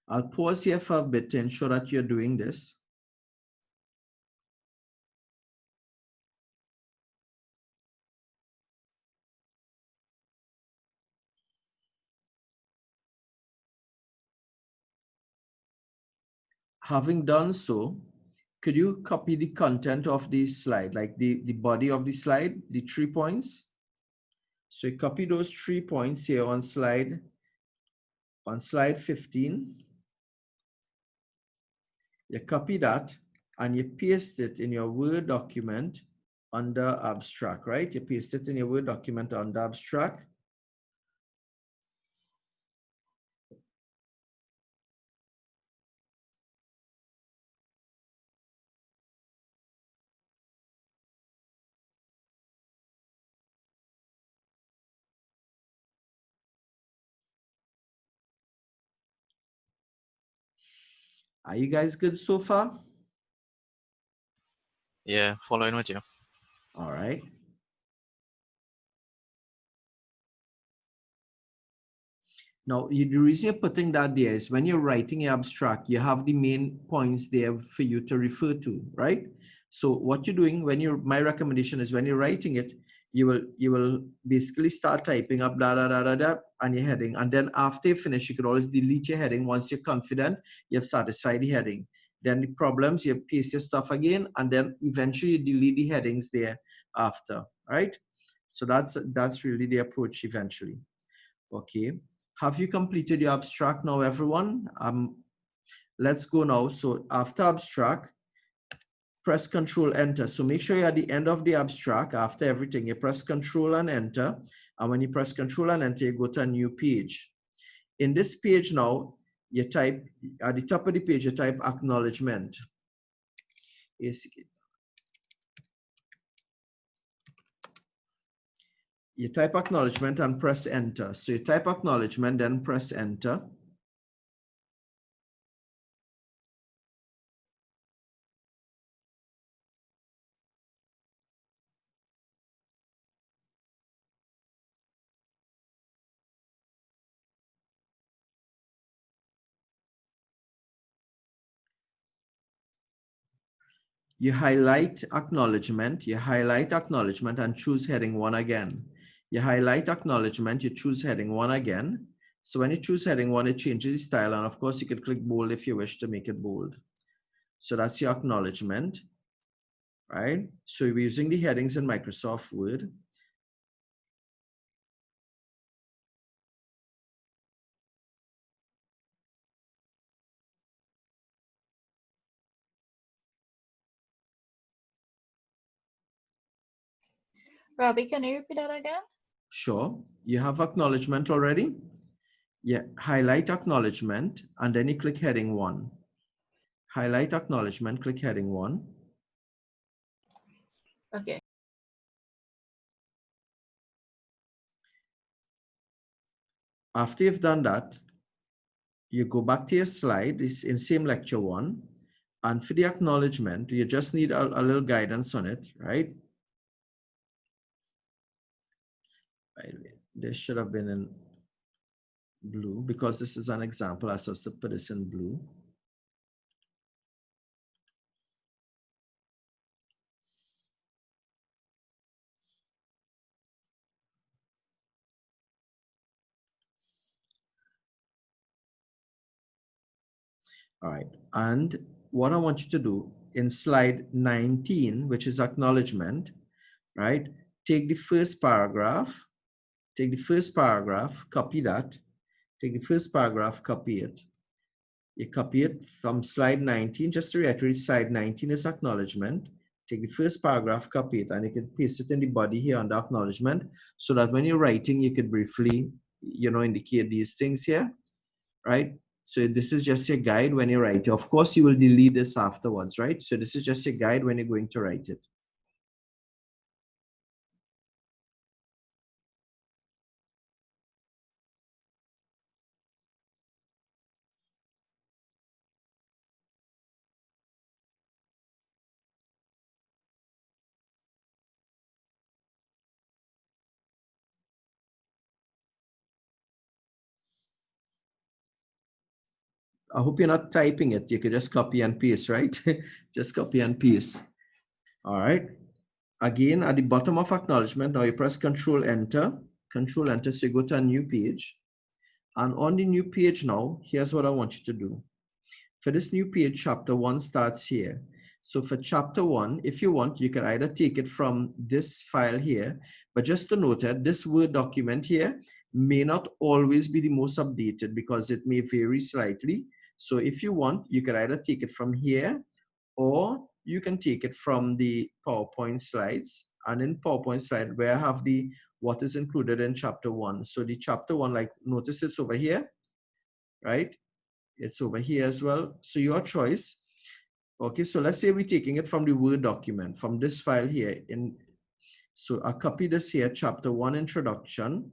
I'll pause here for a bit to ensure that you're doing this. Having done so, could you copy the content of the slide, like the body of the slide, the 3 points? So you copy those 3 points here on slide 15. You copy that and you paste it in your Word document under abstract, right? You paste it in your Word document under abstract. Are you guys good so far? Yeah, following with you. All right. Now, the reason you're putting that there is when you're writing an abstract, you have the main points there for you to refer to, right? So what you're doing my recommendation is when you're writing it, you will basically start typing up and your heading. And then after you finish, you could always delete your heading once you're confident you've satisfied the heading. Then the problems, you paste your stuff again, and then eventually you delete the headings there after, right? So that's really the approach eventually. Okay. Have you completed your abstract now, everyone? Let's go now. So after abstract, press Control Enter. So make sure you're at the end of the abstract. After everything, you press Control and Enter. And when you press Control and Enter, you go to a new page. In this page now, you type, at the top of the page, you type acknowledgement. You type acknowledgement and press Enter. So you type acknowledgement, then press Enter. You highlight acknowledgement and choose heading 1 again. You highlight acknowledgement, you choose heading 1 again. So when you choose heading 1, it changes the style. And of course, you could click bold if you wish to make it bold. So that's your acknowledgement, right? So we're using the headings in Microsoft Word. Robbie, can you repeat that again? Sure. You have acknowledgement already? Yeah, highlight acknowledgement, and then you click heading 1. Highlight acknowledgement, click heading 1. Okay. After you've done that, you go back to your slide, it's in same lecture 1. And for the acknowledgement, you just need a little guidance on it, right? By the way, this should have been in blue because this is an example. I supposed to put this in blue. All right, and what I want you to do in slide 19, which is acknowledgement, right? Take the first paragraph, copy that, take the first paragraph, copy it. You copy it from slide 19, just to reiterate, slide 19 is acknowledgement. Take the first paragraph, copy it, and you can paste it in the body here under acknowledgement, so that when you're writing, you could briefly, indicate these things here, right? So this is just your guide when you write. Of course, you will delete this afterwards, right? So this is just your guide when you're going to write it. I hope you're not typing it. You could just copy and paste, right? Just copy and paste. All right. Again, at the bottom of acknowledgement, now you press Control Enter. Control Enter, so you go to a new page. And on the new page now, here's what I want you to do. For this new page, chapter 1 starts here. So for chapter 1, if you want, you can either take it from this file here, but just to note that this Word document here may not always be the most updated because it may vary slightly. So if you want, you can either take it from here, or you can take it from the PowerPoint slides. And in PowerPoint slide, where I have the what is included in chapter 1. So the chapter 1, like notice it's over here, right? It's over here as well. So your choice. Okay, so let's say we're taking it from the Word document, from this file here. So I copy this here, chapter 1 introduction,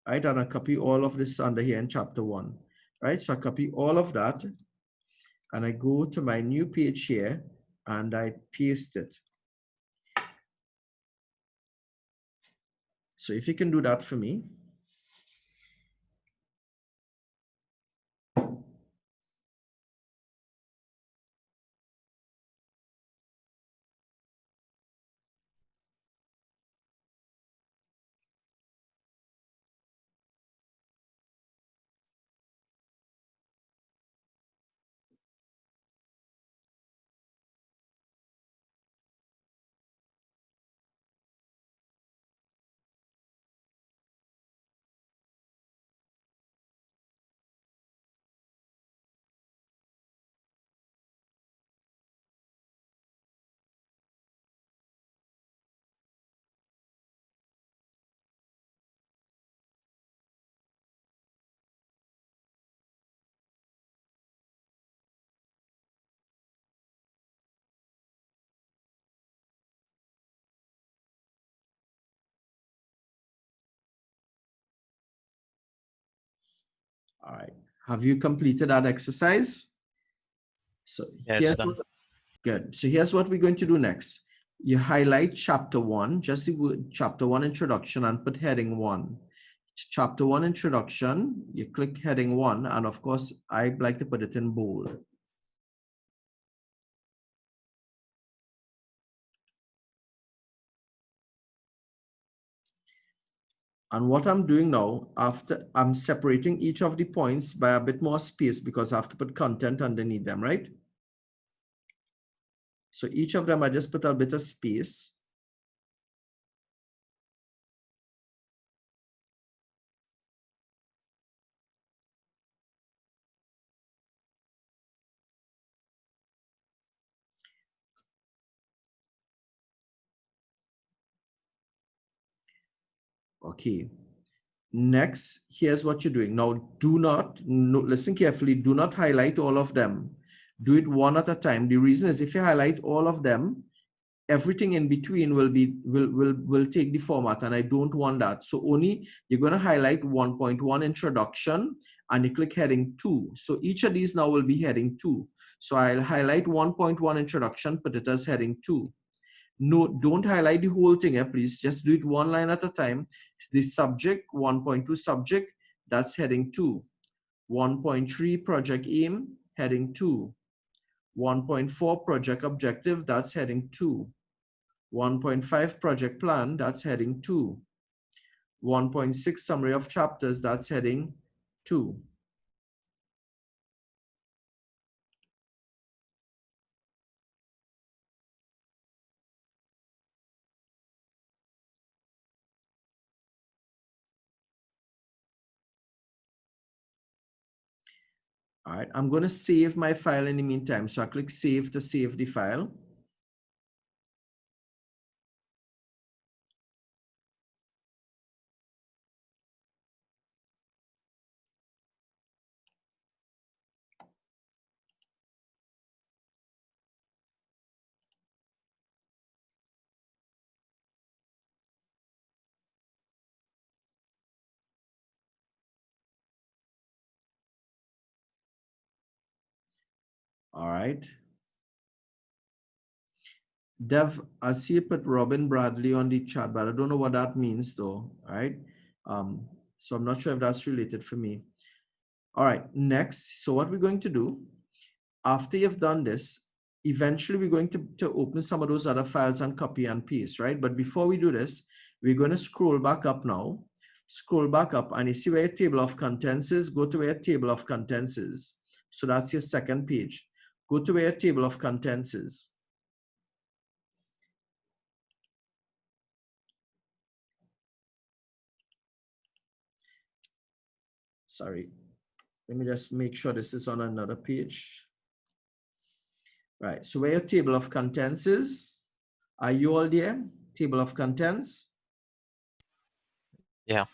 right? And I copy all of this under here in chapter 1, right? So I copy all of that, and I go to my new page here, and I paste it. So if you can do that for me. All right. Have you completed that exercise? So Yeah, it's here's done. good. So here's what we're going to do next. You highlight chapter 1, just the word chapter 1 introduction, and put heading 1. Chapter 1 introduction, you click heading 1, and of course, I like to put it in bold. And what I'm doing now, after I'm separating each of the points by a bit more space because I have to put content underneath them, right? So each of them, I just put a bit of space. Okay. Next, here's what you're doing. Now, listen carefully, do not highlight all of them. Do it one at a time. The reason is if you highlight all of them, everything in between will take the format, and I don't want that. So only you're going to highlight 1.1 introduction and you click heading 2. So each of these now will be heading 2. So I'll highlight 1.1 introduction, put it as heading 2. No, don't highlight the whole thing, please. Just do it one line at a time. The subject, 1.2 subject, that's heading 2. 1.3 project aim, heading 2. 1.4 project objective, that's heading 2. 1.5 project plan, that's heading 2. 1.6 summary of chapters, that's heading 2. All right, I'm going to save my file in the meantime. So I click save to save the file. All right. Dev, I see you put Robin Bradley on the chat, but I don't know what that means though, all right? So I'm not sure if that's related for me. All right, next. So what we're going to do, after you've done this, eventually we're going to open some of those other files and copy and paste, right? But before we do this, we're going to scroll back up now. Scroll back up and you see where your table of contents is, go to where your table of contents is. So that's your second page. Go to where your table of contents is. Sorry, let me just make sure this is on another page. Right, so where your table of contents is, are you all there? Table of contents? Yeah.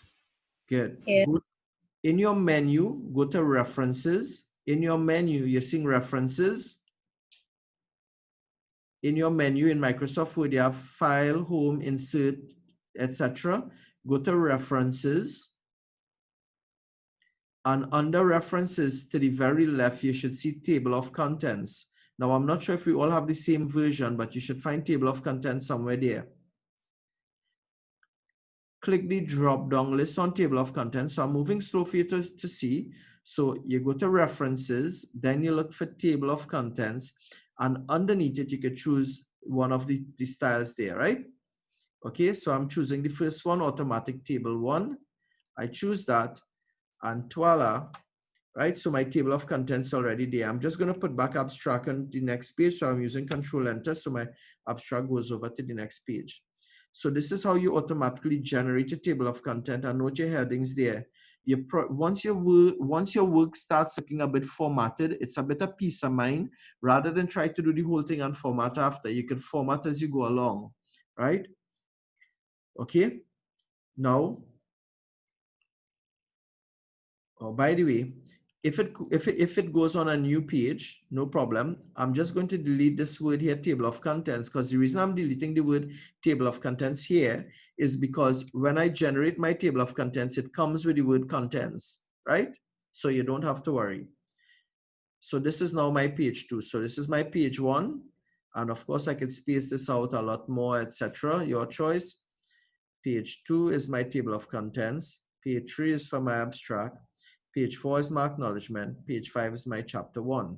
Good. Yeah. Go in your menu, go to references. In your menu, you're seeing references. In your menu in Microsoft Word, you have file, home, insert, etc. Go to references. And under references to the very left, you should see table of contents. Now, I'm not sure if we all have the same version, but you should find table of contents somewhere there. Click the drop-down list on table of contents. So I'm moving slow for you to see. So you go to references, then you look for table of contents, and underneath it, you could choose one of the styles there, right? Okay, so I'm choosing the first one, automatic table 1. I choose that, and voila, right? So my table of contents already there. I'm just going to put back abstract on the next page. So I'm using Control Enter. So my abstract goes over to the next page. So this is how you automatically generate a table of content and note your headings there. Once your work starts looking a bit formatted, it's a bit of peace of mind. Rather than try to do the whole thing and format after, you can format as you go along, right? Okay. Now, oh, by the way, if it goes on a new page, no problem. I'm just going to delete this word here, table of contents, because the reason I'm deleting the word table of contents here is because when I generate my table of contents, it comes with the word contents, right? So you don't have to worry. So this is now my page 2. So this is my page 1. And of course I could space this out a lot more, etc. Your choice. Page 2 is my table of contents. Page 3 is for my abstract. Page 4 is my acknowledgement. Page 5 is my chapter 1.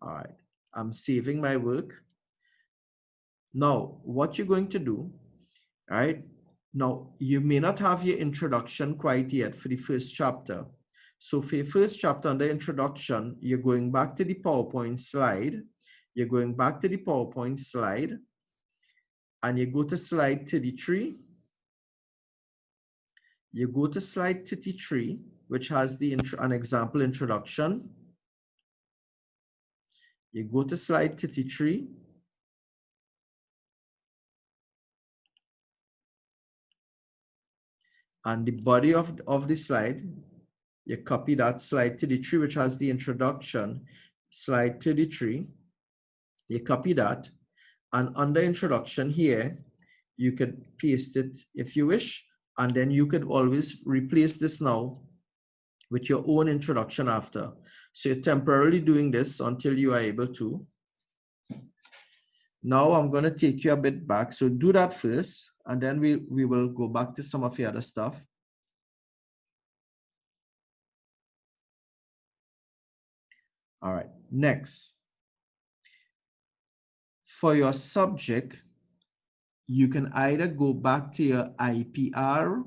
All right, I'm saving my work. Now, what you're going to do, all right, Now, you may not have your introduction quite yet for the first chapter. So for your first chapter under introduction, you're going back to the PowerPoint slide. You're going back to the PowerPoint slide and you go to slide 33. You go to slide 33, which has an example introduction. You go to slide 33. And the body of the slide, you copy that slide 33, which has the introduction, slide 33. You copy that. And under introduction here, you could paste it if you wish. And then you could always replace this now with your own introduction after. So you're temporarily doing this until you are able to. Now I'm going to take you a bit back. So do that first, and then we will go back to some of the other stuff. All right, next. For your subject, you can either go back to your IPR,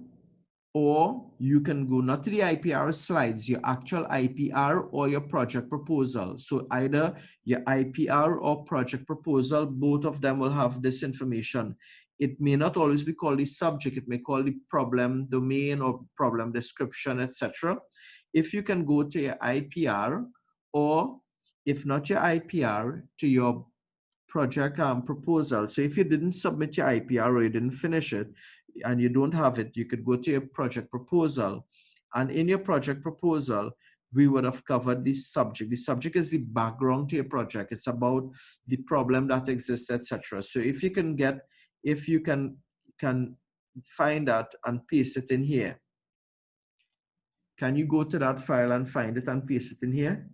or you can go not to the IPR slides, your actual IPR or your project proposal. So either your IPR or project proposal, both of them will have this information. It may not always be called the subject, it may call the problem domain or problem description, etc. If you can go to your IPR, or if not your IPR, to your project proposal. So if you didn't submit your IPR or you didn't finish it and you don't have it, you could go to your project proposal. And in your project proposal, we would have covered the subject. The subject is the background to your project. It's about the problem that exists, etc. So if you can find that and paste it in here. Can you go to that file and find it and paste it in here?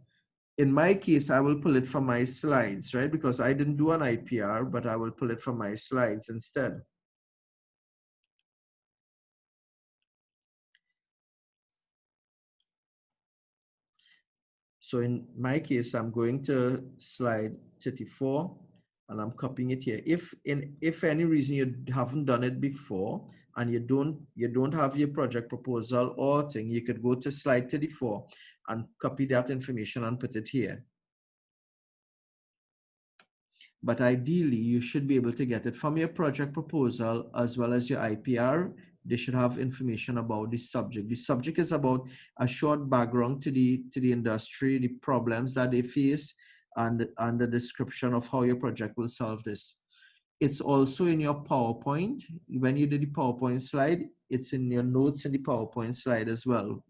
In my case, I will pull it from my slides, right? Because I didn't do an IPR, but I will pull it from my slides instead. So in my case, I'm going to slide 34 and I'm copying it here. If any reason you haven't done it before and you don't have your project proposal or thing, you could go to slide 34 and copy that information and put it here. But ideally, you should be able to get it from your project proposal as well as your IPR. They should have information about the subject. The subject is about a short background to the industry, the problems that they face, and the description of how your project will solve this. It's also in your PowerPoint. When you do the PowerPoint slide, it's in your notes in the PowerPoint slide as well.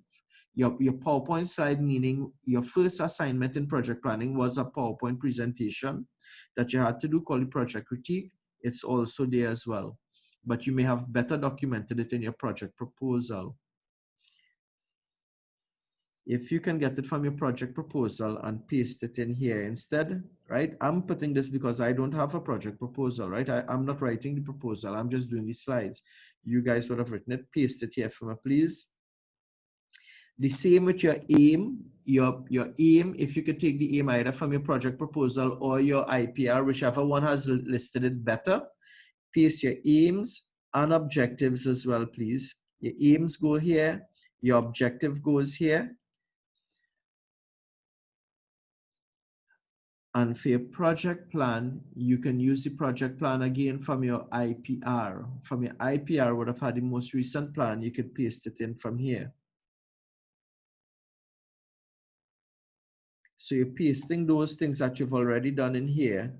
Your PowerPoint slide, meaning your first assignment in project planning was a PowerPoint presentation that you had to do called the project critique. It's also there as well, but you may have better documented it in your project proposal. If you can get it from your project proposal and paste it in here instead, right? I'm putting this because I don't have a project proposal, right? I'm not writing the proposal, I'm just doing the slides. You guys would have written it, paste it here for me, please. The same with your aim. Your aim, if you could take the aim either from your project proposal or your IPR, whichever one has listed it better, paste your aims and objectives as well, please. Your aims go here, your objective goes here. And for your project plan, you can use the project plan again from your IPR. From your IPR would have had the most recent plan, you could paste it in from here. So you're pasting those things that you've already done in here.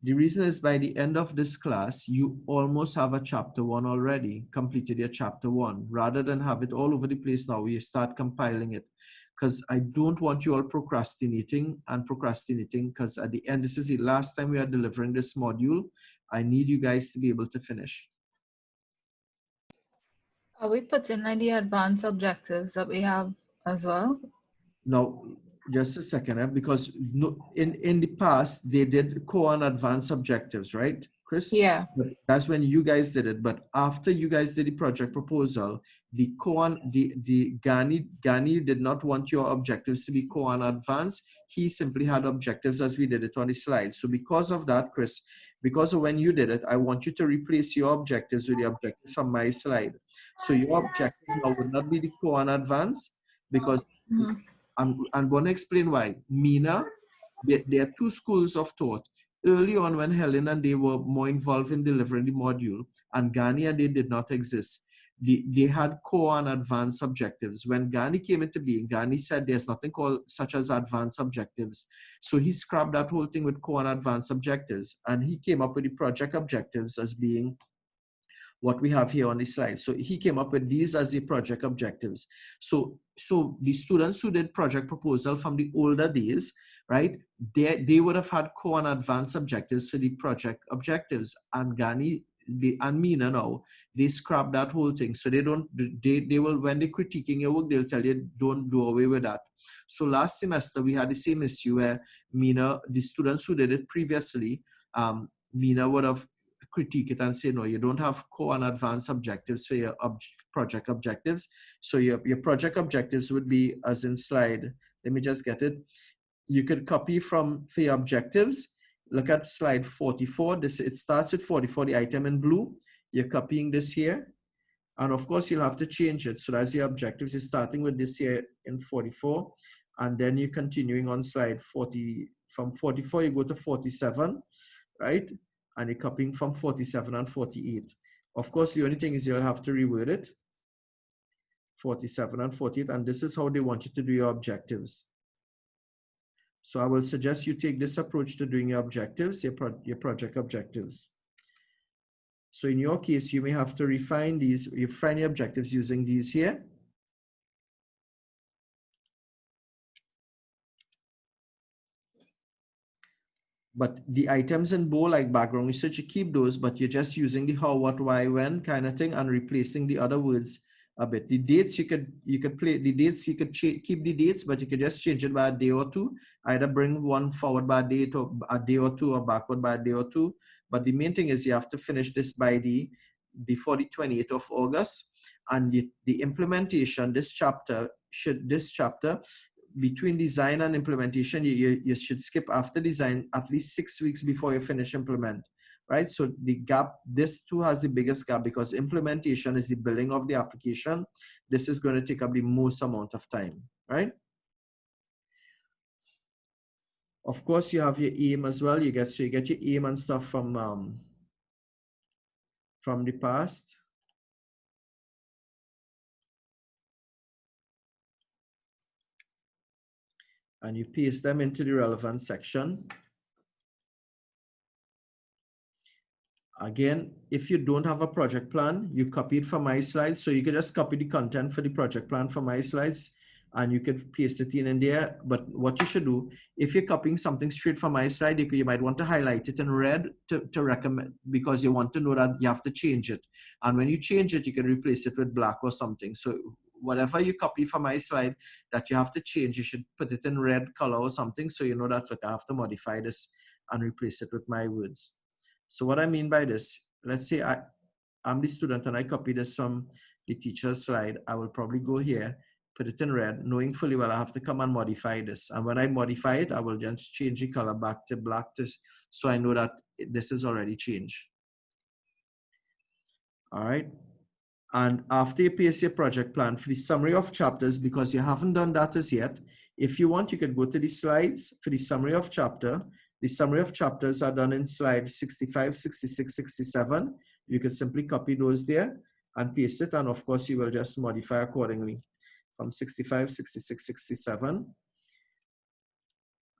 The reason is by the end of this class, you almost have a chapter 1 already, completed your chapter 1. Rather than have it all over the place now, you start compiling it. Because I don't want you all procrastinating, because at the end, this is the last time we are delivering this module. I need you guys to be able to finish. Are we putting like the advanced objectives that we have as well? Now, just a second, because in the past, they did core and advanced objectives, right, Chris? Yeah. But that's when you guys did it. But after you guys did the project proposal, the core, the Gani did not want your objectives to be core and advanced. He simply had objectives as we did it on the slide. So because of that, Chris, because when you did it, I want you to replace your objectives with the objectives from my slide. So your objective now would not be the core and advanced, because I'm going to explain why. Mina, there are two schools of thought. Early on, when Helen and they were more involved in delivering the module, and Ghani and they did not exist, they had core and advanced objectives. When Ghani came into being, Ghani said there's nothing called such as advanced objectives. So he scrapped that whole thing with core and advanced objectives, and he came up with the project objectives as being what we have here on the slide. So he came up with these as the project objectives. So the students who did project proposal from the older days, right, they would have had core and advanced objectives for the project objectives. And Ghani and Mina now, they scrap that whole thing. So they will, when they're critiquing your work, they'll tell you, don't do away with that. So last semester, we had the same issue where Mina, the students who did it previously, Mina would have critique it and say, no, you don't have core and advanced objectives for your project objectives. So your project objectives would be as in slide, let me just get it. You could copy from for your objectives. Look at slide 44. It starts with 44, the item in blue. You're copying this here. And of course, you'll have to change it. So that's your objectives. You're starting with this here in 44. And then you're continuing on slide 40. From 44, you go to 47, right? And you're copying from 47 and 48. Of course, the only thing is you'll have to reword it. 47 and 48. And this is how they want you to do your objectives. So I will suggest you take this approach to doing your objectives, your project objectives. So in your case, you may have to refine these, refine your objectives using these here. But the items in bold, like background research, you keep those, but you're just using the how, what, why, when kind of thing and replacing the other words a bit. The dates, you could play the dates, you could keep the dates, but you could just change it by a day or two. Either bring one forward by a day or two, or backward by a day or two. But the main thing is you have to finish this before the 28th of August. And the implementation, this chapter, between design and implementation, you should skip after design at least 6 weeks before you finish implement, right? So the gap, this too has the biggest gap because implementation is the building of the application. This is going to take up the most amount of time, right? Of course, you have your aim as well. You get your aim and stuff from the past. And you paste them into the relevant section. Again, if you don't have a project plan, you copy it from my slides. So you can just copy the content for the project plan from my slides and you could paste it in there. But what you should do, if you're copying something straight from my slide, you might want to highlight it in red to recommend, because you want to know that you have to change it. And when you change it, you can replace it with black or something. So whatever you copy from my slide that you have to change, you should put it in red color or something. So you know that, look, I have to modify this and replace it with my words. So what I mean by this, let's say I'm the student and I copy this from the teacher's slide. I will probably go here, put it in red, knowing fully well I have to come and modify this. And when I modify it, I will just change the color back to black so I know that this is already changed. All right. And after you paste your project plan for the summary of chapters, because you haven't done that as yet, if you want, you could go to the slides for the summary of chapter. The summary of chapters are done in slide 65, 66, 67. You can simply copy those there and paste it. And of course, you will just modify accordingly from 65, 66, 67.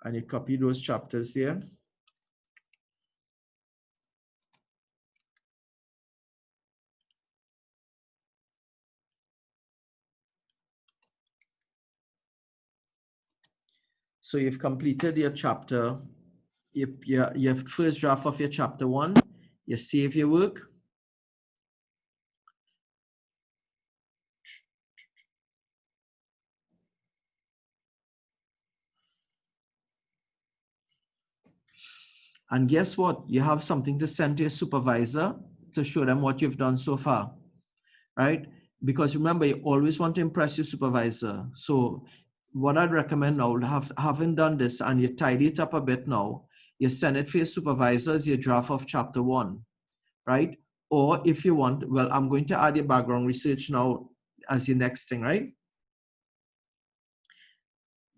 And you copy those chapters there. So you've completed your chapter. Your first draft of your chapter 1, you save your work. And guess what? You have something to send to your supervisor to show them what you've done so far, right? Because remember, you always want to impress your supervisor. So what I'd recommend now, having done this and you tidy it up a bit now, you send it for your supervisors, your draft of chapter 1, right? Or if you want, well, I'm going to add your background research now as your next thing, right?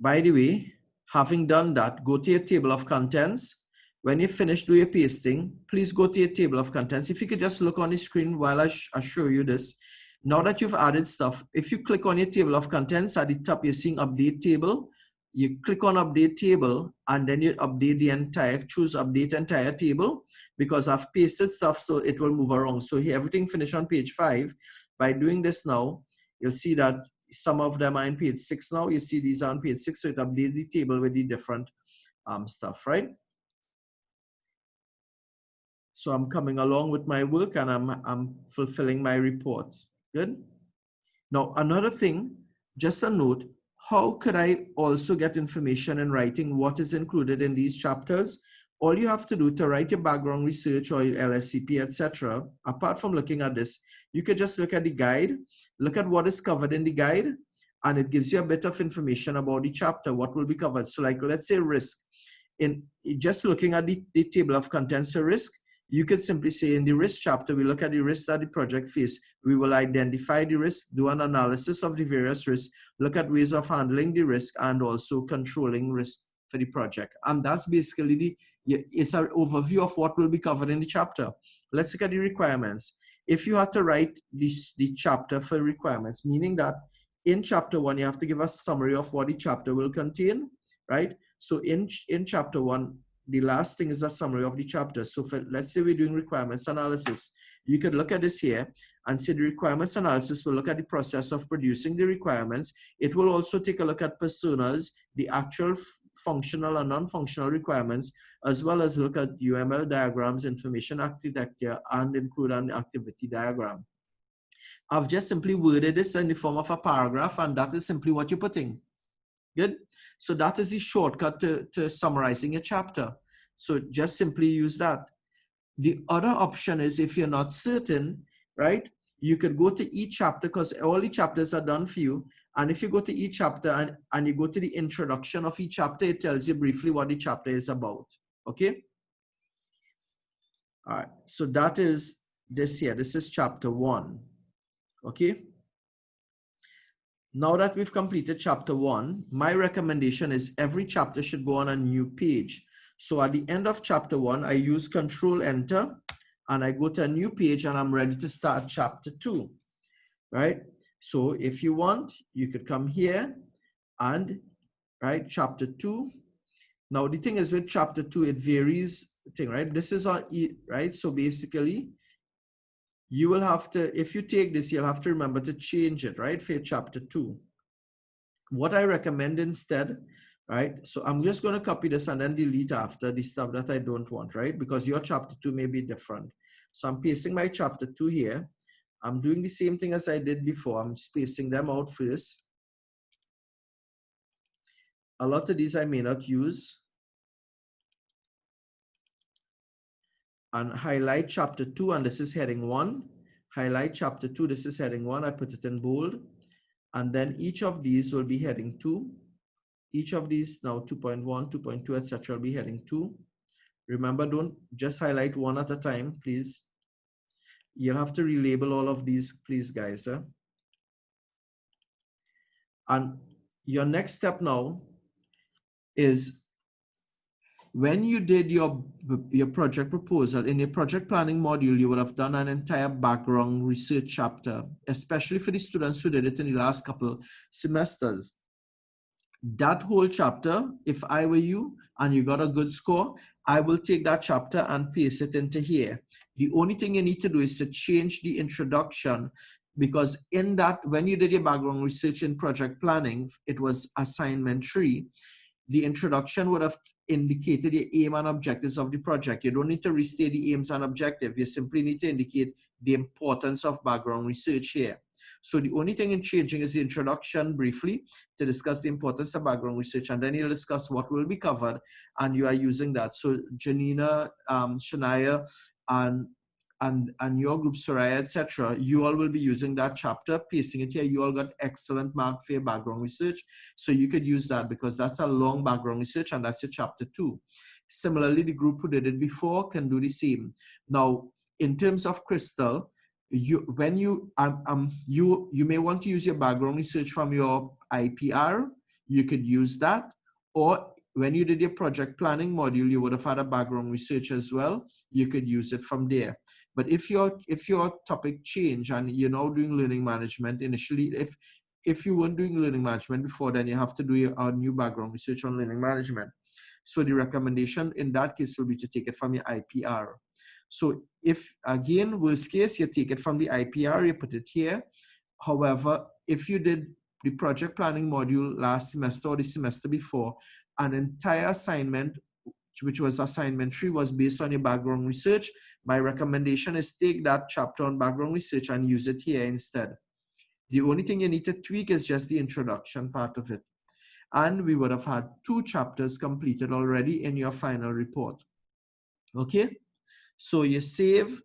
By the way, having done that, go to your table of contents. When you finish doing your pasting, please go to your table of contents. If you could just look on the screen while I show you this. Now that you've added stuff, if you click on your table of contents, at the top you're seeing update table. You click on update table and then you update the entire, choose update entire table, because I've pasted stuff so it will move around. So here everything finished on page 5. By doing this now, you'll see that some of them are on page 6 now. You see these are on page 6, so it updates the table with the different stuff, right? So I'm coming along with my work and I'm fulfilling my reports. Good. Now, another thing, just a note, how could I also get information in writing what is included in these chapters? All you have to do to write your background research or your LSCP, etc., apart from looking at this, you could just look at the guide, look at what is covered in the guide, and it gives you a bit of information about the chapter, what will be covered. So like, let's say risk. In just looking at the table of contents of risk, you could simply say in the risk chapter, we look at the risks that the project face. We will identify the risk, do an analysis of the various risks, look at ways of handling the risk, and also controlling risk for the project. And that's basically it's an overview of what will be covered in the chapter. Let's look at the requirements. If you have to write the chapter for requirements, meaning that in chapter 1, you have to give a summary of what the chapter will contain, right? So in chapter 1, the last thing is a summary of the chapter. So for, let's say we're doing requirements analysis. You could look at this here and say the requirements analysis will look at the process of producing the requirements. It will also take a look at personas, the actual functional and non-functional requirements, as well as look at UML diagrams, information architecture, and include an activity diagram. I've just simply worded this in the form of a paragraph, and that is simply what you're putting. Good. So that is the shortcut to summarizing a chapter. So just simply use that. The other option is if you're not certain, right? You could go to each chapter because all the chapters are done for you. And if you go to each chapter and you go to the introduction of each chapter, it tells you briefly what the chapter is about. Okay. All right. So that is this here. This is chapter 1. Okay. Now that we've completed chapter 1, my recommendation is every chapter should go on a new page. So at the end of chapter 1, I use Control Enter and I go to a new page and I'm ready to start chapter 2, right? So if you want, you could come here and right, chapter 2. Now the thing is with chapter 2, it varies, right? This is on, right? So basically, you will have to, if you take this, you'll have to remember to change it, right, for chapter 2. What I recommend instead, right, so I'm just going to copy this and then delete after the stuff that I don't want, right, because your chapter 2 may be different. So I'm pasting my chapter 2 here. I'm doing the same thing as I did before. I'm spacing them out first. A lot of these I may not use. And highlight chapter 2, and this is heading 1. Highlight chapter 2, this is heading 1. I put it in bold. And then each of these will be heading 2. Each of these now 2.1, 2.2, etc. will be heading 2. Remember, don't just highlight one at a time, please. You'll have to relabel all of these, please, guys. And your next step now is when you did your project proposal, in your project planning module, you would have done an entire background research chapter, especially for the students who did it in the last couple semesters. That whole chapter, if I were you and you got a good score, I will take that chapter and paste it into here. The only thing you need to do is to change the introduction, because in that, when you did your background research in project planning, it was assignment 3. The introduction would have indicated the aim and objectives of the project. You don't need to restate the aims and objectives. You simply need to indicate the importance of background research here. So the only thing in changing is the introduction briefly to discuss the importance of background research, and then you'll discuss what will be covered, and you are using that. So Janina, Shania, and and your group, Soraya, etc., you all will be using that chapter, pasting it here. You all got excellent mark for your background research. So you could use that because that's a long background research and that's your chapter 2. Similarly, the group who did it before can do the same. Now, in terms of Crystal, you may want to use your background research from your IPR. You could use that, or when you did your project planning module, you would have had a background research as well. You could use it from there. But if your topic change and you're now doing learning management, initially, if you weren't doing learning management before, then you have to do a new background research on learning management. So the recommendation in that case will be to take it from your IPR. So if, again, worst case, you take it from the IPR, you put it here. However, if you did the project planning module last semester or the semester before, an entire assignment, which was assignment 3, was based on your background research, my recommendation is take that chapter on background research and use it here instead. The only thing you need to tweak is just the introduction part of it. And we would have had 2 chapters completed already in your final report. Okay? So you save,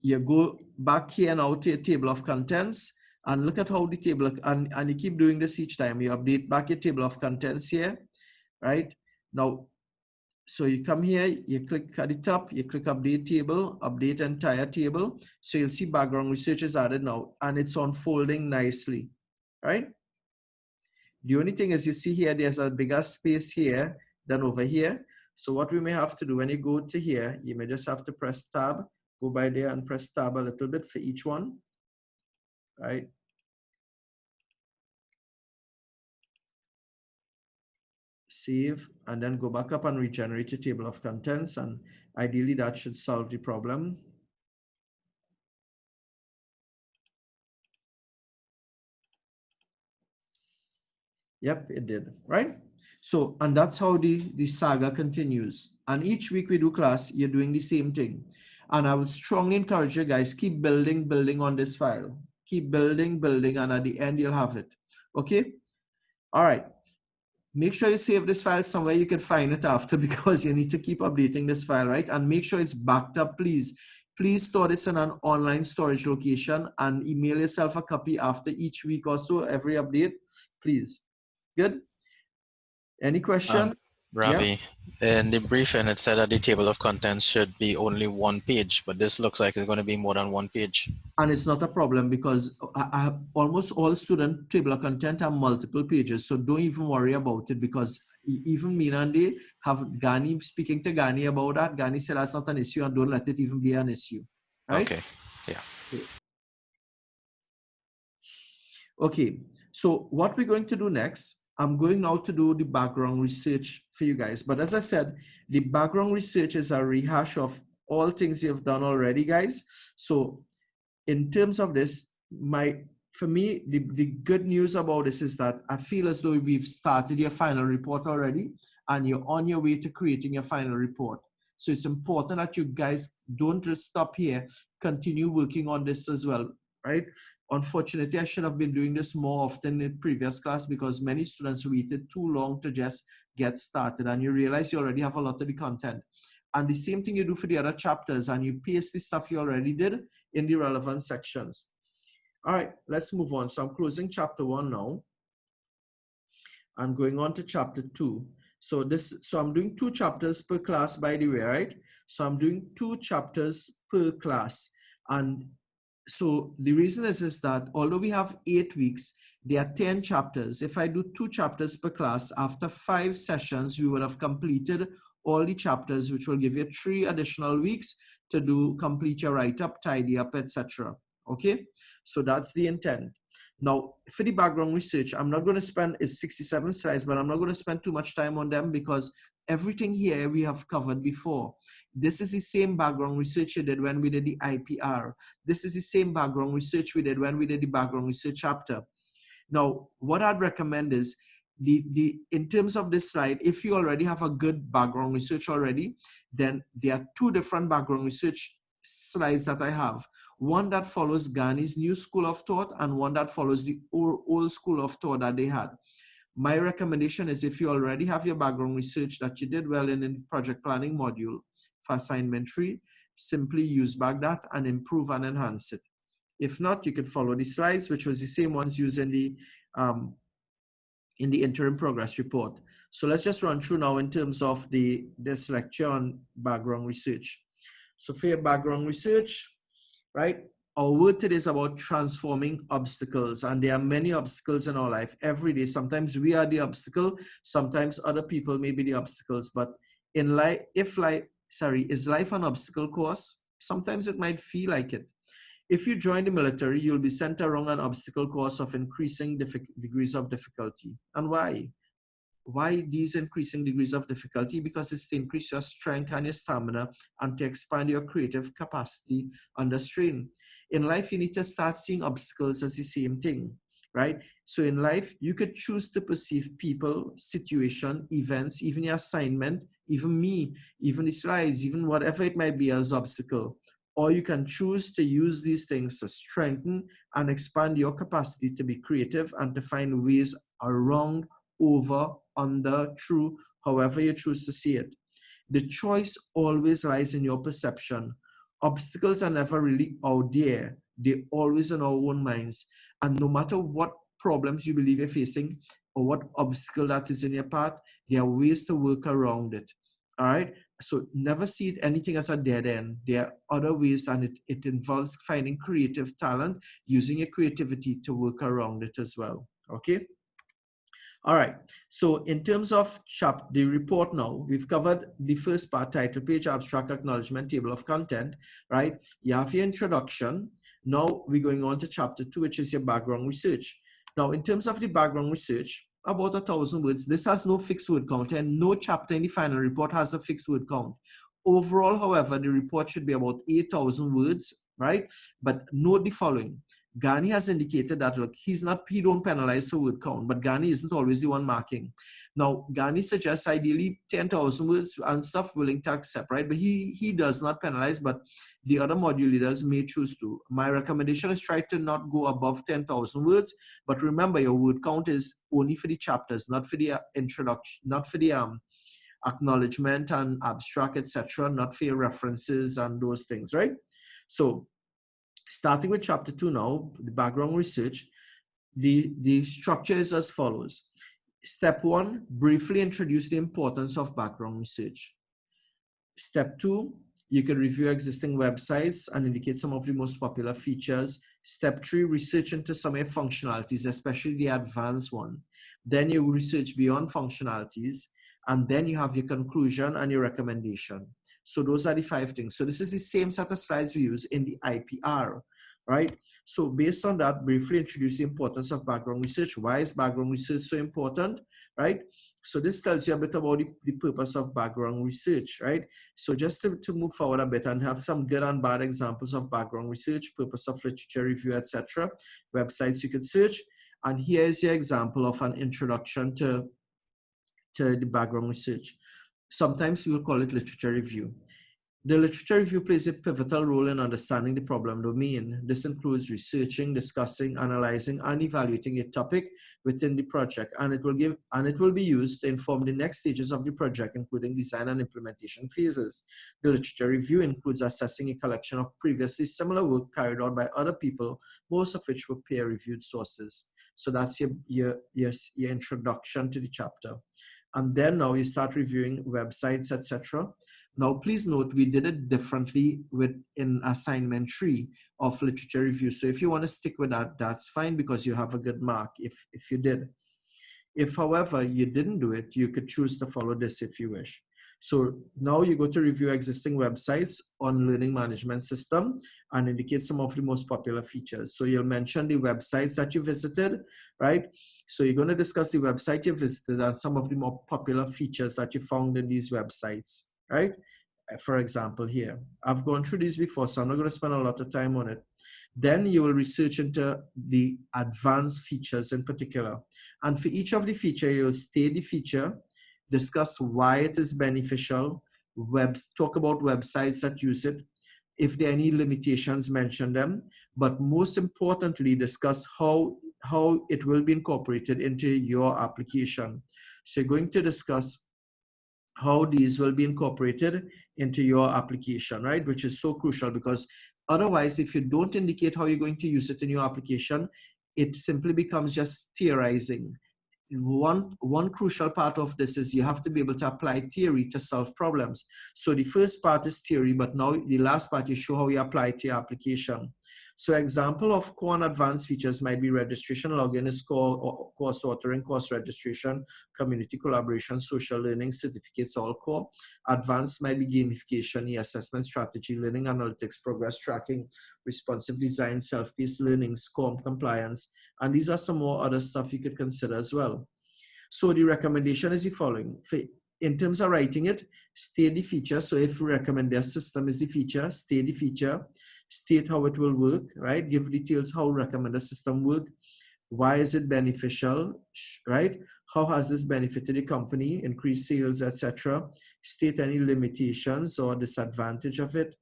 you go back here now to your table of contents and look at how the table, and you keep doing this each time. You update back your table of contents here, right? Now, so you come here, you click at the top, you click update table, update entire table. So you'll see background research is added now and it's unfolding nicely, right? The only thing is you see here, there's a bigger space here than over here. So what we may have to do when you go to here, you may just have to press tab, go by there and press tab a little bit for each one, right? Save, and then go back up and regenerate your table of contents, and ideally that should solve the problem. Yep, it did, right? So, and that's how the saga continues. And each week we do class, you're doing the same thing. And I would strongly encourage you guys, keep building on this file. Keep building, and at the end you'll have it. Okay? All right. Make sure you save this file somewhere you can find it after, because you need to keep updating this file, right? And make sure it's backed up, please. Please store this in an online storage location and email yourself a copy after each week or so, every update, please. Good? Any question? Ravi, Yeah. in the briefing, it said that the table of contents should be only 1 page, but this looks like it's going to be more than 1 page. And it's not a problem because I have almost all student table of content have multiple pages. So don't even worry about it, because even me and they have Gani speaking to Gani about that. Gani said that's not an issue and don't let it even be an issue. Right? Okay. Yeah. Okay. So what we're going to do next, I'm going now to do the background research for you guys. But as I said, the background research is a rehash of all things you've done already, guys. So in terms of this, for me, the good news about this is that I feel as though we've started your final report already and you're on your way to creating your final report. So it's important that you guys don't just stop here, continue working on this as well, right? Unfortunately, I should have been doing this more often in previous class because many students waited too long to just get started, and you realize you already have a lot of the content. And the same thing you do for the other chapters, and you paste the stuff you already did in the relevant sections. All right, let's move on. So I'm closing chapter 1 now. I'm going on to chapter 2. So I'm doing 2 chapters per class, by the way, right? So I'm doing 2 chapters per class. And so the reason is that although we have 8 weeks, there are 10 chapters. If I do 2 chapters per class, after 5 sessions, we would have completed all the chapters, which will give you 3 additional weeks to complete your write-up, tidy up, etc. Okay, so that's the intent. Now, for the background research, I'm not going to spend, it's 67 slides, but I'm not going to spend too much time on them because everything here we have covered before. This is the same background research you did when we did the IPR. This is the same background research we did when we did the background research chapter. Now, what I'd recommend is, in terms of this slide, if you already have a good background research already, then there are 2 different background research slides that I have. One that follows Ghani's new school of thought and one that follows the old school of thought that they had. My recommendation is, if you already have your background research that you did well in the project planning module for assignment 3, simply use back that and improve and enhance it. If not, you could follow the slides, which was the same ones used in the interim progress report. So let's just run through now in terms of this lecture on background research. So for your background research, right, our word today is about transforming obstacles, and there are many obstacles in our life every day. Sometimes we are the obstacle, sometimes other people may be the obstacles, but in life, is life an obstacle course? Sometimes it might feel like it. If you join the military, you'll be sent around an obstacle course of increasing degrees of difficulty. And why? Why these increasing degrees of difficulty? Because it's to increase your strength and your stamina and to expand your creative capacity under strain. In life, you need to start seeing obstacles as the same thing, right? So in life, you could choose to perceive people, situation, events, even your assignment, even me, even the slides, even whatever it might be as obstacle. Or you can choose to use these things to strengthen and expand your capacity to be creative and to find ways around, over, under, through, however you choose to see it. The choice always lies in your perception. Obstacles are never really out there. They're always in our own minds. And no matter what problems you believe you're facing or what obstacle that is in your path, there are ways to work around it. All right? So never see anything as a dead end. There are other ways, and it involves finding creative talent, using your creativity to work around it as well. Okay? All right, so in terms of the report now, we've covered the first part, title page, abstract acknowledgement, table of content, right? You have your introduction. Now we're going on to chapter 2, which is your background research. Now, in terms of the background research, about 1,000 words. This has no fixed word count, and no chapter in the final report has a fixed word count. Overall, however, the report should be about 8,000 words, right? But note the following. Ghani has indicated that, look, he don't penalize for word count, but Ghani isn't always the one marking. Now, Ghani suggests ideally 10,000 words and stuff willing to accept, right? But he does not penalize, but the other module leaders may choose to. My recommendation is try to not go above 10,000 words, but remember your word count is only for the chapters, not for the introduction, not for the acknowledgement and abstract, etc., not for your references and those things, right? So, starting with chapter 2 now, the background research, the structure is as follows. Step 1, briefly introduce the importance of background research. Step 2, you can review existing websites and indicate some of the most popular features. Step 3, research into some of your functionalities, especially the advanced one. Then you research beyond functionalities, and then you have your conclusion and your recommendation. So those are the 5 things. So this is the same set of slides we use in the IPR, right? So based on that, briefly introduce the importance of background research. Why is background research so important, right? So this tells you a bit about the purpose of background research, right? So just to move forward a bit and have some good and bad examples of background research, purpose of literature review, etc., websites you could search. And here is the example of an introduction to the background research. Sometimes we will call it literature review. The literature review plays a pivotal role in understanding the problem domain. This includes researching, discussing, analyzing, and evaluating a topic within the project, and it will be used to inform the next stages of the project, including design and implementation phases. The literature review includes assessing a collection of previously similar work carried out by other people, most of which were peer-reviewed sources. So that's your introduction to the chapter. And then now you start reviewing websites, etc. Now, please note, we did it differently in assignment 3 of literature review. So if you want to stick with that, that's fine because you have a good mark if you did. If, however, you didn't do it, you could choose to follow this if you wish. So now you go to review existing websites on learning management system and indicate some of the most popular features. So you'll mention the websites that you visited, right? So you're going to discuss the website you visited and some of the more popular features that you found in these websites, right? For example, here, I've gone through these before, so I'm not going to spend a lot of time on it. Then you will research into the advanced features in particular. And for each of the feature, you'll state the feature, discuss why it is beneficial, talk about websites that use it. If there are any limitations, mention them. But most importantly, discuss how it will be incorporated into your application. So you're going to discuss how these will be incorporated into your application, right? Which is so crucial, because otherwise, if you don't indicate how you're going to use it in your application, it simply becomes just theorizing. One crucial part of this is you have to be able to apply theory to solve problems. So the first part is theory, but now the last part, you show how you apply it to your application. So example of core and advanced features might be registration, login, course authoring, course registration, community collaboration, social learning, certificates, all core. Advanced might be gamification, e-assessment, strategy, learning analytics, progress tracking, responsive design, self-paced learning, SCORM compliance. And these are some more other stuff you could consider as well. So the recommendation is the following. In terms of writing it, state the feature. So if we recommend their system is the feature, state the feature, state how it will work, right? Give details how recommender system work. Why is it beneficial, right? How has this benefited the company, increased sales, etc. State any limitations or disadvantage of it.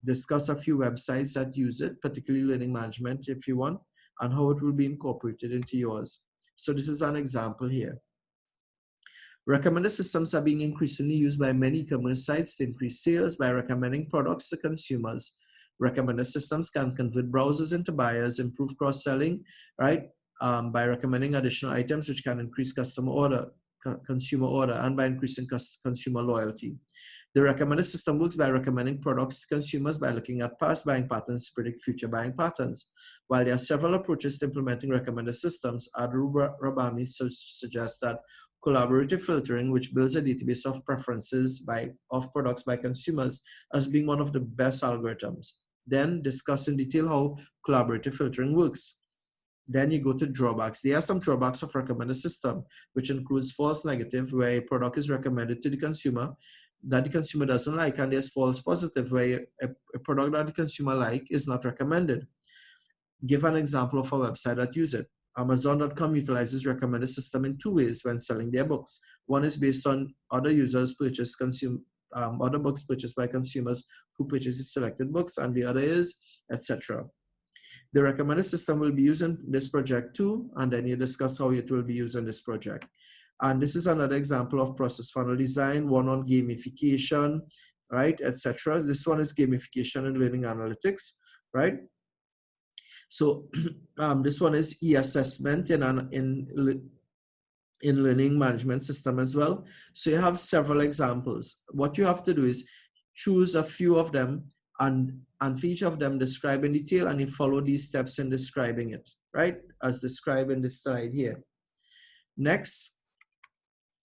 Discuss a few websites that use it, particularly learning management if you want, and how it will be incorporated into yours. So this is an example here. Recommender systems are being increasingly used by many e-commerce sites to increase sales by recommending products to consumers. Recommender systems can convert browsers into buyers, improve cross-selling, right? By recommending additional items which can increase consumer order, and by increasing consumer loyalty. The recommender system works by recommending products to consumers by looking at past buying patterns to predict future buying patterns. While there are several approaches to implementing recommender systems, Rabami suggests that collaborative filtering, which builds a database of preferences of products by consumers, as being one of the best algorithms. Then discuss in detail how collaborative filtering works. Then you go to drawbacks. There are some drawbacks of recommender system, which includes false negative, where a product is recommended to the consumer that the consumer doesn't like, and there's false positive, where a product that the consumer like is not recommended. Give an example of a website that uses it. Amazon.com utilizes recommender system in two ways when selling their books. One is based on other users purchase other books purchased by consumers who purchase selected books, and the other is etc. The recommender system will be used in this project too, and then you discuss how it will be used in this project. And this is another example of process funnel design, one on gamification, right, etc. This one is gamification and learning analytics, right? So this one is e-assessment in learning management system as well. So you have several examples. What you have to do is choose a few of them and for each of them describe in detail, and you follow these steps in describing it, right? As described in this slide here. Next,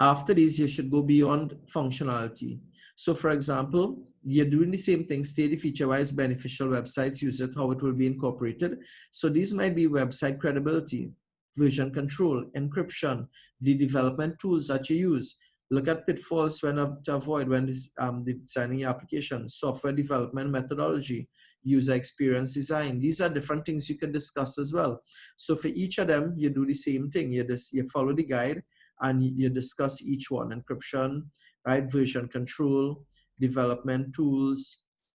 after these, you should go beyond functionality. So for example, you're doing the same thing, state the feature, why it's beneficial, websites use it, how it will be incorporated. So these might be website credibility, version control, encryption, the development tools that you use. Look at pitfalls to avoid when designing your application, software development methodology, user experience design. These are different things you can discuss as well. So for each of them, you do the same thing. You follow the guide and you discuss each one: encryption, right? Version control, development tools,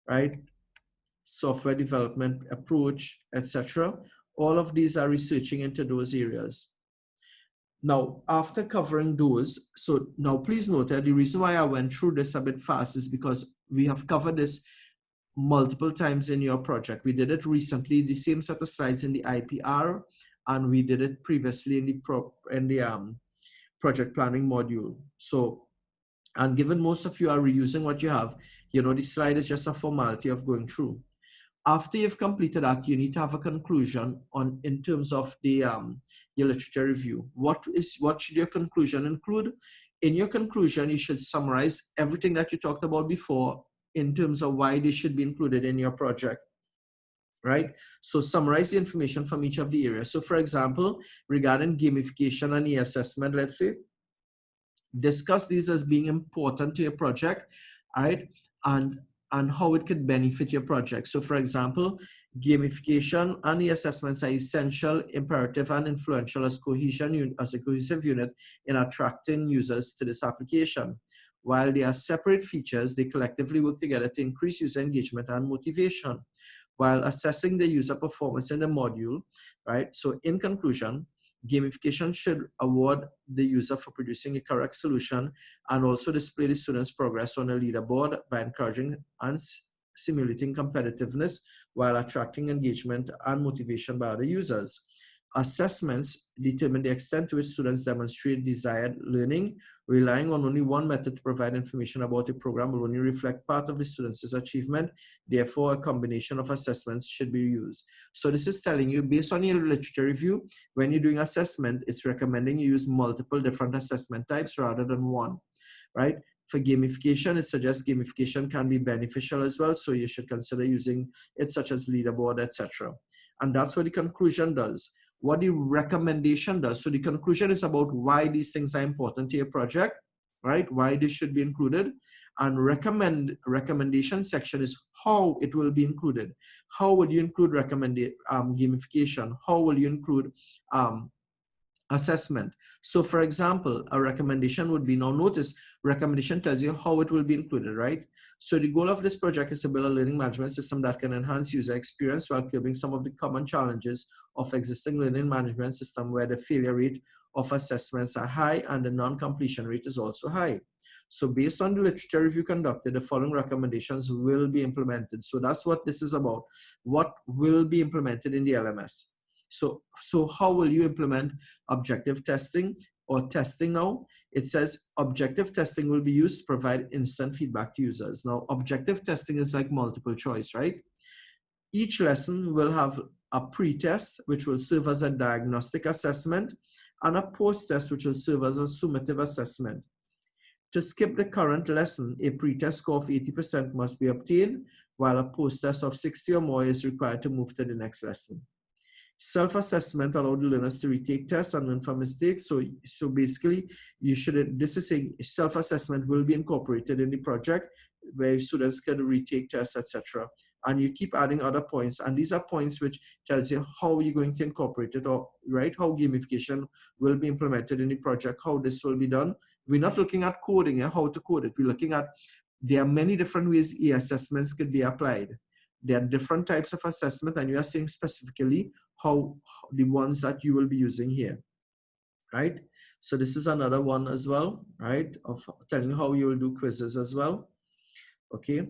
right? Software development approach, etc. All of these are researching into those areas. Now, after covering those, so now please note that the reason why I went through this a bit fast is because we have covered this multiple times in your project. We did it recently, the same set of slides in the IPR, and we did it previously in the project planning module. So, and given most of you are reusing what you have, you know, the slide is just a formality of going through. After you've completed that, you need to have a conclusion in terms of the your literature review. What should your conclusion include? In your conclusion, you should summarize everything that you talked about before in terms of why they should be included in your project, right? So summarize the information from each of the areas. So for example, regarding gamification and e-assessment, let's say, discuss these as being important to your project, right? And how it could benefit your project. So for example, gamification and the assessments are essential, imperative, and influential as a cohesive unit in attracting users to this application. While they are separate features, they collectively work together to increase user engagement and motivation. While assessing the user performance in the module, right? So in conclusion, Gamification should award the user for producing a correct solution and also display the student's progress on a leaderboard by encouraging and simulating competitiveness while attracting engagement and motivation by other users. Assessments determine the extent to which students demonstrate desired learning. Relying on only one method to provide information about a program will only reflect part of the student's achievement. Therefore, a combination of assessments should be used. So this is telling you, based on your literature review, when you're doing assessment, it's recommending you use multiple different assessment types rather than one, right? For gamification, it suggests gamification can be beneficial as well, so you should consider using it such as leaderboard, etc. And that's what the conclusion does. What the recommendation does. So the conclusion is about why these things are important to your project, right? Why they should be included. And recommendation section is how it will be included. How would you include gamification? How will you include assessment? So for example, a recommendation would be, now notice, recommendation tells you how it will be included, right? So the goal of this project is to build a learning management system that can enhance user experience while curbing some of the common challenges of existing learning management system where the failure rate of assessments are high and the non-completion rate is also high. So based on the literature review conducted, the following recommendations will be implemented. So that's what this is about. What will be implemented in the LMS? So how will you implement objective testing or testing now? It says objective testing will be used to provide instant feedback to users. Now, objective testing is like multiple choice, right? Each lesson will have a pre-test, which will serve as a diagnostic assessment, and a post-test, which will serve as a summative assessment. To skip the current lesson, a pre-test score of 80% must be obtained, while a post-test of 60 or more is required to move to the next lesson. Self-assessment allows the learners to retake tests and learn from mistakes. So basically, this is saying self-assessment will be incorporated in the project where students can retake tests, etc. And you keep adding other points. And these are points which tells you how you're going to incorporate it, or right, how gamification will be implemented in the project, how this will be done. We're not looking at coding and how to code it. We're looking at, there are many different ways e-assessments could be applied. There are different types of assessment, and you are saying specifically how the ones that you will be using here, right? So this is another one as well, right? Of telling you how you will do quizzes as well. Okay,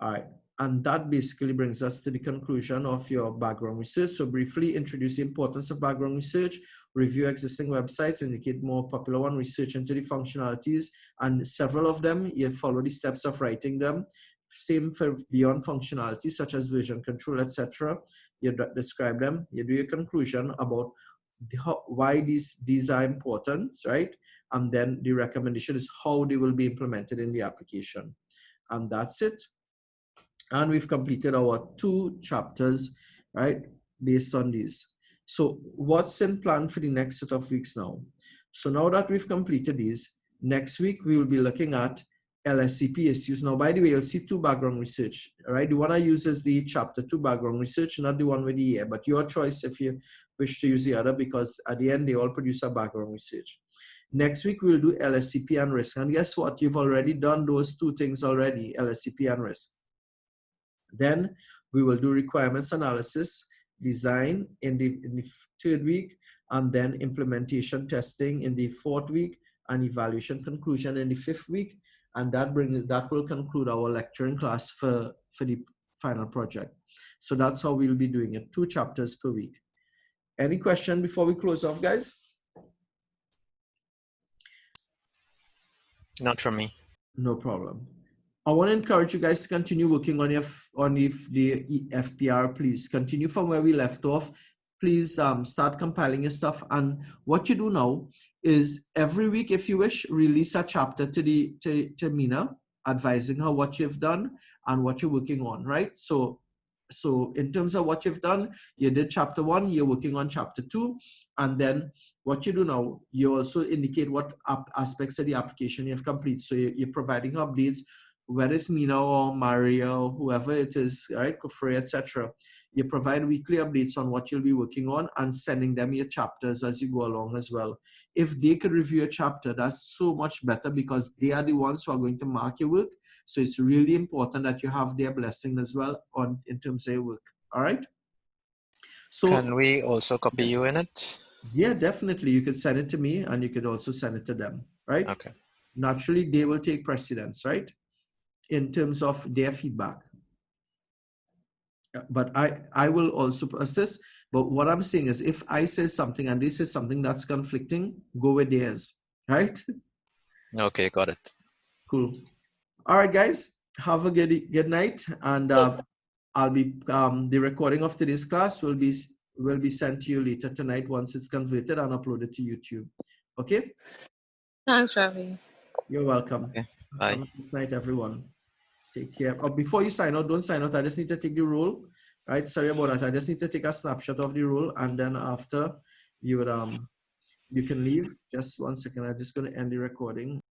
all right. And that basically brings us to the conclusion of your background research. So briefly introduce the importance of background research, review existing websites, indicate more popular one, research into the functionalities, and several of them, you follow the steps of writing them. Same for beyond functionalities such as version control, etc. You describe them. You do your conclusion about why these are important, right? And then the recommendation is how they will be implemented in the application. And that's it. And we've completed our 2 chapters, right, based on these. So what's in plan for the next set of weeks now? So now that we've completed these, next week we will be looking at LSCP issues. Now, by the way, you'll see 2 background research, right? The one I use is the chapter 2 background research, not the one with the year, but your choice if you wish to use the other, because at the end, they all produce a background research. Next week, we'll do LSCP and risk. And guess what? You've already done those 2 things already, LSCP and risk. Then we will do requirements analysis, design in the 3rd week, and then implementation testing in the 4th week, and evaluation conclusion in the 5th week. And that will conclude our lecturing class for the final project. So that's how we'll be doing it, 2 chapters per week. Any question before we close off, guys? Not from me. No problem. I want to encourage you guys to continue working on the FPR. Please continue from where we left off. Please start compiling your stuff. And what you do now is every week, if you wish, release a chapter to Mina, advising her what you've done and what you're working on, right? So in terms of what you've done, you did chapter 1, you're working on chapter 2, and then what you do now, you also indicate what aspects of the application you've completed. So you're providing updates, whether it's Mina or Maria or whoever it is, right, Kufre, etc. You provide weekly updates on what you'll be working on and sending them your chapters as you go along as well. If they could review a chapter, that's so much better, because they are the ones who are going to mark your work. So it's really important that you have their blessing as well in terms of your work. All right. So can we also copy you in it? Yeah, definitely. You could send it to me and you could also send it to them, right? Okay. Naturally, they will take precedence, right? In terms of their feedback. But I will also assist. But what I'm saying is if I say something and they say something that's conflicting, go with theirs, right? Okay, got it. Cool. All right, guys, have a good night. And I'll be, the recording of today's class will be sent to you later tonight once it's converted and uploaded to YouTube. Okay? Thanks, Ravi. You're welcome. Okay. Bye. Have a nice night, everyone. Take care. Oh, before you sign out, don't sign out. I just need to take the rule, right? Sorry about that. I just need to take a snapshot of the rule, and then after you would you can leave. Just 1 second. I'm just going to end the recording.